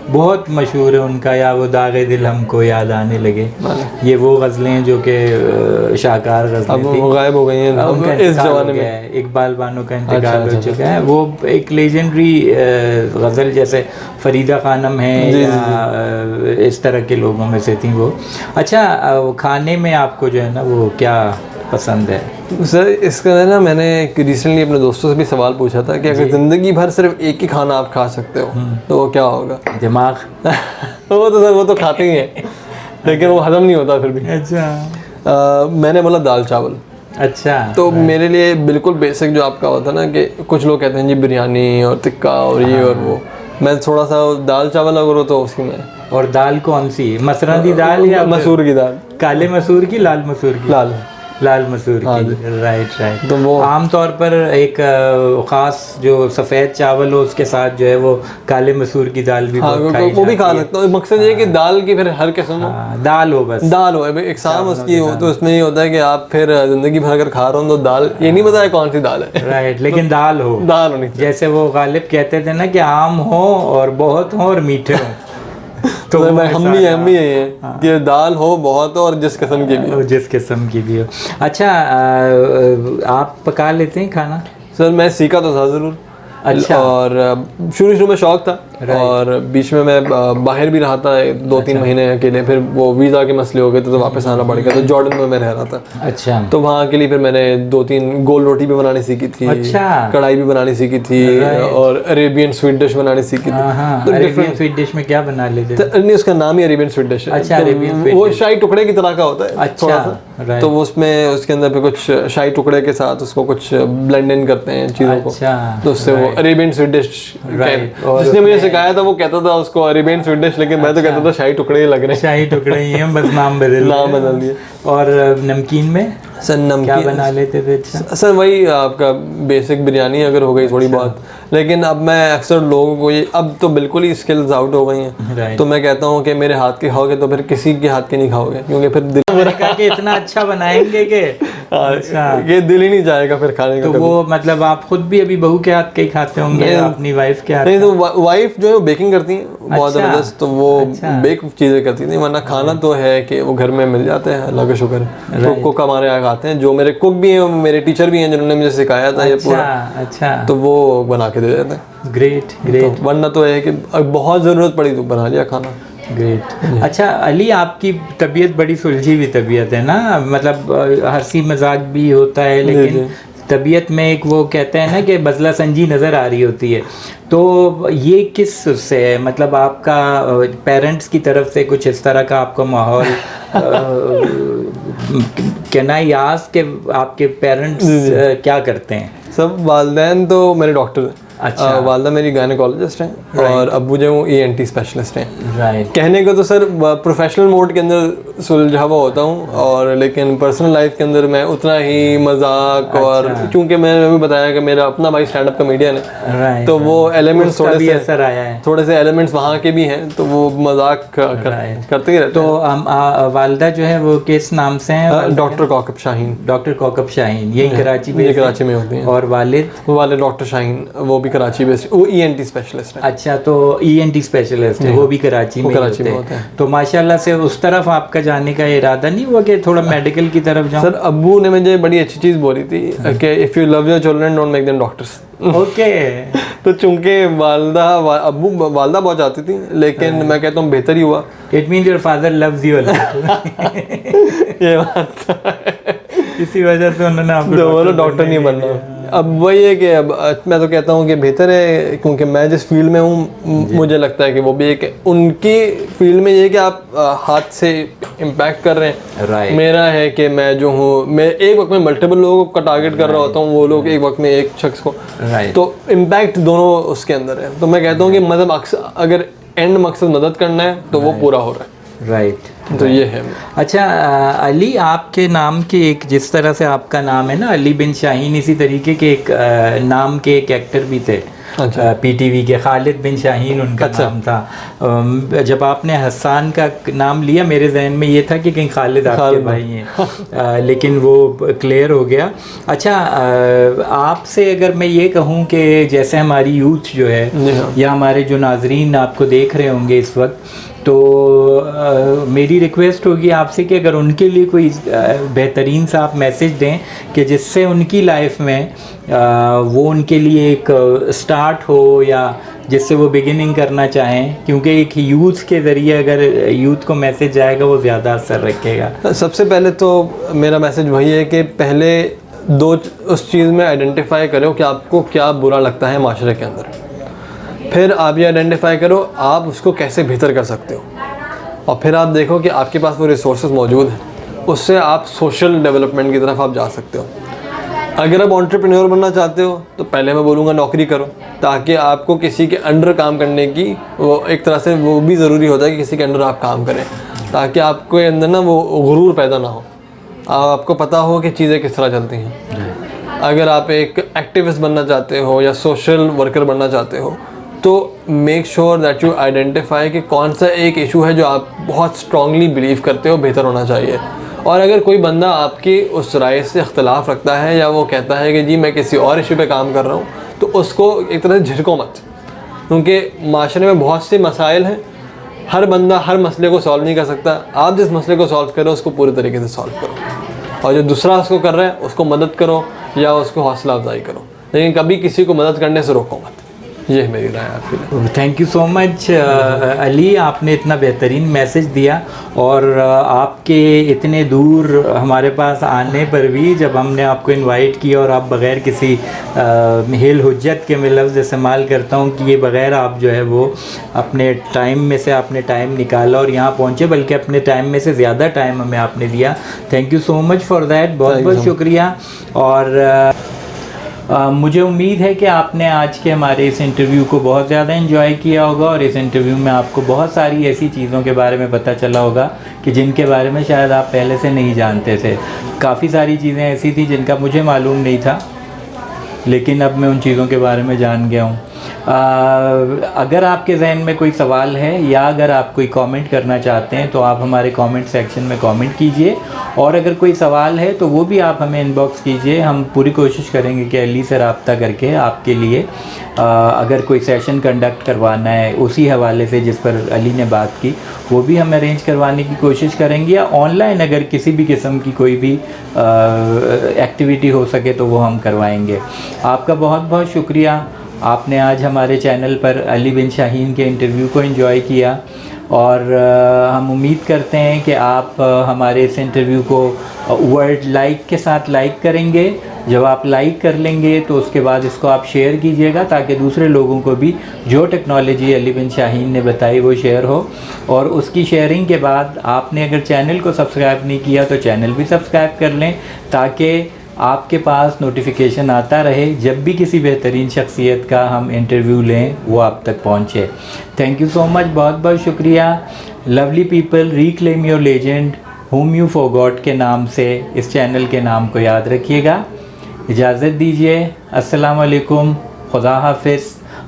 बहुत मशहूर है उनका, या वो दागे दिल हमको याद आने लगे। ये वो गज़लें हैं जो कि शाहकार गज़लें थी, वो गायब हो गई हैं उनका इस जमाने में। इकबाल बानो का इंतकाल हो चुका है। वो एक लेजेंडरी गज़ल, जैसे फरीदा खानम है या इस तरह के लोगों में से थी वो। अच्छा, खाने में आपको जो है ना वो क्या पसंद है? सर इसका ना मैंने रिसेंटली अपने दोस्तों से भी सवाल पूछा था कि अगर ज़िंदगी भर सिर्फ एक ही खाना आप खा सकते हो तो वो क्या होगा? दिमाग। वो तो सर वो तो खाते ही हैं लेकिन वो हजम नहीं होता फिर भी। अच्छा। मैंने बोला दाल चावल। अच्छा। तो मेरे लिए बिल्कुल बेसिक जो आपका होता है ना कि कुछ लोग कहते हैं जी बिरयानी और टिक्का और ये और वो, मैं थोड़ा सा दाल चावल अगर हो तो उसकी मैं। और दाल कौन सी? मसरा दी दाल या मसूर की दाल? काले मसूर की, लाल मसूर की? लाल मसूर की। राइट। तो वो आमतौर पर एक ख़ास जो सफ़ेद चावल हो उसके साथ जो है वो काले मसूर की दाल भी बहुत खाई वो भी खा सकता हूँ। मकसद ये है कि दाल की फिर हर किस्म हो, दाल हो, बस दाल हो एक शाम उसकी हो, तो उसमें ये होता है कि आप फिर ज़िंदगी भर अगर खा रहे हो तो दाल, ये नहीं पता है कौन सी दाल है। राइट, लेकिन दाल हो, दाल होनी चाहिए। जैसे वो गालिब कहते थे ना कि आम हो और बहुत हो और मीठे हो। तो हम भी यही है कि दाल हो बहुत हो और जिस किस्म की भी हो। जिस किस्म की भी हो। अच्छा, आप पका लेते हैं खाना? सर मैं सीखा तो था ज़रूर। अच्छा। और शुरू में शौक था और बीच में मैं बाहर भी रहा था 2-3 महीने अकेले, फिर वो वीज़ा के मसले हो गए तो वापस आना पड़ गया, तो जॉर्डन में मैं रह रहा था। अच्छा। तो वहाँ के लिए फिर मैंने 2-3 गोल रोटी भी बनानी सीखी थी। अच्छा। कढ़ाई भी बनानी सीखी थी और अरेबियन स्वीट डिश बनानी सीखी थी। तो अरेबियन स्वीट डिश में क्या बना लेते थे? नहीं, उसका नाम ही अरेबियन स्वीट डिश है। अच्छा, अरेबियन स्वीट वो शाही टुकड़े की तरह का होता है। अच्छा। तो उसमें उसके अंदर पे कुछ शाही टुकड़े के साथ उसको कुछ ब्लेंड इन करते हैं चीज़ों को, तो उससे वो अरेबियन स्वीट डिश। जिसने मुझे सिखाया था वो कहता था उसको अरेबियन स्वीट डिश, लेकिन मैं तो कहता था शाही टुकड़े ही लग रहे हैं। शाही टुकड़े ही हैं, बस नाम बदल दिए। और नमकीन में सर नमकीन क्या बना लेते थे? अच्छा सर वही आपका बेसिक बिरयानी अगर हो गई थोड़ी बहुत, लेकिन अब मैं अक्सर लोगों को ये अब तो बिल्कुल ही स्किल्स आउट हो गई हैं, तो मैं कहता हूँ कि मेरे हाथ के खाओगे तो फिर किसी के हाथ के नहीं खाओगे, क्योंकि फिर दिल के इतना अच्छा बनाएंगे कि ये दिल ही नहीं जाएगा फिर खाने का। तो वो मतलब आप खुद भी अभी बहू के हाथ के ही खाते होंगे, अपनी वाइफ के हाथ? नहीं, तो वाइफ जो है बेकिंग करती है बहुत ज़बरदस्त, तो वो बेक चीज़ें करती थी, वरना खाना तो है कि वो घर में मिल जाते हैं, अल्लाह का शुक्र है। तो कुक हमारे यहाँ आते हैं, जो मेरे कुक भी हैं मेरे टीचर भी हैं जिन्होंने मुझे सिखाया था ये पूरा। अच्छा। तो वो बना के दे देते हैं। ग्रेट। वरना तो है कि बहुत ज़रूरत पड़ी तो बना लिया खाना। ग्रेट। अच्छा अली, आपकी तबीयत बड़ी सुलझी हुई तबीयत है ना, मतलब हंसी मजाक भी होता है, लेकिन तबीयत में एक वो कहते हैं ना कि बजला संजी नज़र आ रही होती है, तो ये किस से है? मतलब आपका पेरेंट्स की तरफ से कुछ इस तरह का आपका माहौल कैन आई आस्क के आपके पेरेंट्स क्या करते हैं? सब वालिदैन तो मेरे डॉक्टर हैं। अच्छा। वालदा मेरी गायनेकोलॉजिस्ट हैं और अब्बू जो वो ENT स्पेशलिस्ट हैं। राइट। कहने को तो सर प्रोफेशनल मोड के अंदर सुलझा हुआ होता हूँ, और लेकिन पर्सनल लाइफ के अंदर मैं उतना ही मजाक और क्योंकि मैंने अभी बताया कि मेरा अपना भाई स्टैंड अप कॉमेडियन है, तो वो एलिमेंट्स थोड़े से असर आया है, थोड़े से एलिमेंट्स वहाँ के भी हैं, तो वो मजाक करते ही रहते। तो वालदा जो है वो किस नाम से हैं? डॉक्टर कौकब शाहीन। डॉक्टर कौकब शाहीन, यही कराची में होते हैं। और वालिद डॉक्टर शाहीन, वो भी कराची बेस्ड, वो ENT स्पेशलिस्ट है। अच्छा, तो ENT स्पेशलिस्ट है, वो भी कराची में होते हैं। तो माशाल्लाह से उस तरफ आपका जाने का इरादा नहीं हुआ कि थोड़ा मेडिकल की तरफ जाऊं? सर अब्बू ने मुझे बड़ी अच्छी चीज़ बोली थी कि if you love your children don't make them doctors. Okay. तो चूंकि वालदा बहुत चाहती थी, लेकिन मैं कहता हूँ बेहतर ही हुआ। It means your father loves you a lot. ये बात इसी वजह से उन्होंने आपको डॉक्टर नहीं बनना। अब वही है कि अब मैं तो कहता हूँ कि बेहतर है, क्योंकि मैं जिस फील्ड में हूँ मुझे लगता है कि वो भी एक उनकी फील्ड में ये है कि आप हाथ से इम्पैक्ट कर रहे हैं। मेरा है कि मैं जो हूँ, मैं एक वक्त में मल्टीपल लोगों का टारगेट कर रहा होता हूँ, वो लोग एक वक्त में एक शख्स को, तो इम्पैक्ट दोनों उसके अंदर है। तो मैं कहता हूँ कि मतलब अगर एंड मकसद मदद करना है तो वो पूरा हो रहा है। राइट। तो ये है। अच्छा अली, आपके नाम के एक, जिस तरह से आपका नाम है ना अली बिन शाहीन, इसी तरीके के एक नाम के एक एक्टर भी थे। अच्छा। PTV के खालिद बिन शाहीन उनका नाम था। जब आपने हसन का नाम लिया मेरे जहन में ये था कि कहीं खालिद आपके भाई हैं, लेकिन वो क्लियर हो गया। अच्छा, आपसे अगर मैं ये कहूँ कि जैसे हमारी यूथ जो है या हमारे जो नाजरीन आपको देख रहे होंगे इस वक्त, तो मेरी रिक्वेस्ट होगी आपसे कि अगर उनके लिए कोई बेहतरीन सा आप मैसेज दें कि जिससे उनकी लाइफ में वो उनके लिए एक स्टार्ट हो या जिससे वो बिगिनिंग करना चाहें, क्योंकि एक यूथ के ज़रिए अगर यूथ को मैसेज जाएगा वो ज़्यादा असर रखेगा। सबसे पहले तो मेरा मैसेज वही है कि पहले उस चीज़ में आइडेंटिफाई करो कि आपको क्या बुरा लगता है माशरे के अंदर, फिर आप ये आइडेंटिफाई करो आप उसको कैसे बेहतर कर सकते हो, और फिर आप देखो कि आपके पास वो रिसोर्सेज मौजूद हैं, उससे आप सोशल डेवलपमेंट की तरफ आप जा सकते हो। अगर आप एंटरप्रेन्योर बनना चाहते हो तो पहले मैं बोलूँगा नौकरी करो, ताकि आपको किसी के अंडर काम करने की वो एक तरह से वो भी ज़रूरी होता है कि किसी के अंडर आप काम करें, ताकि आपके अंदर ना वो गुरूर पैदा ना हो, आपको पता हो कि चीज़ें किस तरह चलती हैं। अगर आप एक एक्टिविस्ट बनना चाहते हो या सोशल वर्कर बनना चाहते हो तो make sure that you identify कि कौन सा एक इशू है जो आप बहुत स्ट्रांगली बिलीव करते हो बेहतर होना चाहिए। और अगर कोई बंदा आपकी उस राय से इख्तलाफ रखता है या वो कहता है कि जी मैं किसी और इशू पे काम कर रहा हूँ, तो उसको एक तरह से झिड़को मत, क्योंकि माशरे में बहुत से मसाइल हैं, हर बंदा हर मसले को सॉल्व नहीं कर सकता। आप जिस मसले को सॉल्व करो उसको पूरे तरीके से सॉल्व करो, और जो दूसरा उसको कर रहा है उसको मदद करो या उसको हौसला अफजाई करो, लेकिन कभी किसी को मदद करने से रोको मत। ये मेरी राय है आपके लिए। Thank you so much Ali, आपने इतना बेहतरीन मैसेज दिया, और आपके इतने दूर हमारे पास आने पर भी जब हमने आपको इनवाइट किया और आप बग़ैर किसी हिल हुज्जत के मैं लफ्ज़ इस्तेमाल करता हूँ कि ये बग़ैर आप जो है वो अपने टाइम में से आपने टाइम निकाला और यहाँ पहुँचे, बल्कि अपने टाइम में से ज़्यादा टाइम हमें आपने दिया। Thank you so much for that, बहुत बहुत शुक्रिया। और मुझे उम्मीद है कि आपने आज के हमारे इस इंटरव्यू को बहुत ज़्यादा एंजॉय किया होगा, और इस इंटरव्यू में आपको बहुत सारी ऐसी चीज़ों के बारे में पता चला होगा कि जिनके बारे में शायद आप पहले से नहीं जानते थे। काफ़ी सारी चीज़ें ऐसी थी जिनका मुझे मालूम नहीं था, लेकिन अब मैं उन चीज़ों के बारे में जान गया हूँ। अगर आपके जहन में कोई सवाल है या अगर आप कोई कमेंट करना चाहते हैं तो आप हमारे कमेंट सेक्शन में कमेंट कीजिए, और अगर कोई सवाल है तो वो भी आप हमें इनबॉक्स कीजिए। हम पूरी कोशिश करेंगे कि अली से रब्ता करके आपके लिए अगर कोई सेशन कंडक्ट करवाना है उसी हवाले से जिस पर अली ने बात की, वो भी हम अरेंज करवाने की कोशिश करेंगे, या ऑनलाइन अगर किसी भी किस्म की कोई भी एक्टिविटी हो सके तो वो हम करवाएंगे। आपका बहुत बहुत शुक्रिया, आपने आज हमारे चैनल पर अली बिन शाहीन के इंटरव्यू को एंजॉय किया, और हम उम्मीद करते हैं कि आप हमारे इस इंटरव्यू को वर्ड लाइक के साथ लाइक करेंगे। जब आप लाइक कर लेंगे तो उसके बाद इसको आप शेयर कीजिएगा, ताकि दूसरे लोगों को भी जो टेक्नोलॉजी अली बिन शाहीन ने बताई वो शेयर हो। और उसकी शेयरिंग के बाद आपने अगर चैनल को सब्सक्राइब नहीं किया तो चैनल भी सब्सक्राइब कर लें, ताकि आपके पास नोटिफिकेशन आता रहे जब भी किसी बेहतरीन शख्सियत का हम इंटरव्यू लें वो आप तक पहुँचे। थैंक यू सो मच, बहुत बहुत शुक्रिया। Lovely people reclaim your legend whom you forgot के नाम से इस चैनल के नाम को याद रखिएगा। इजाज़त दीजिए, अस्सलाम वालेकुम, खुदा हाफिज़,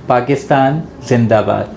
पाकिस्तान जिंदाबाद।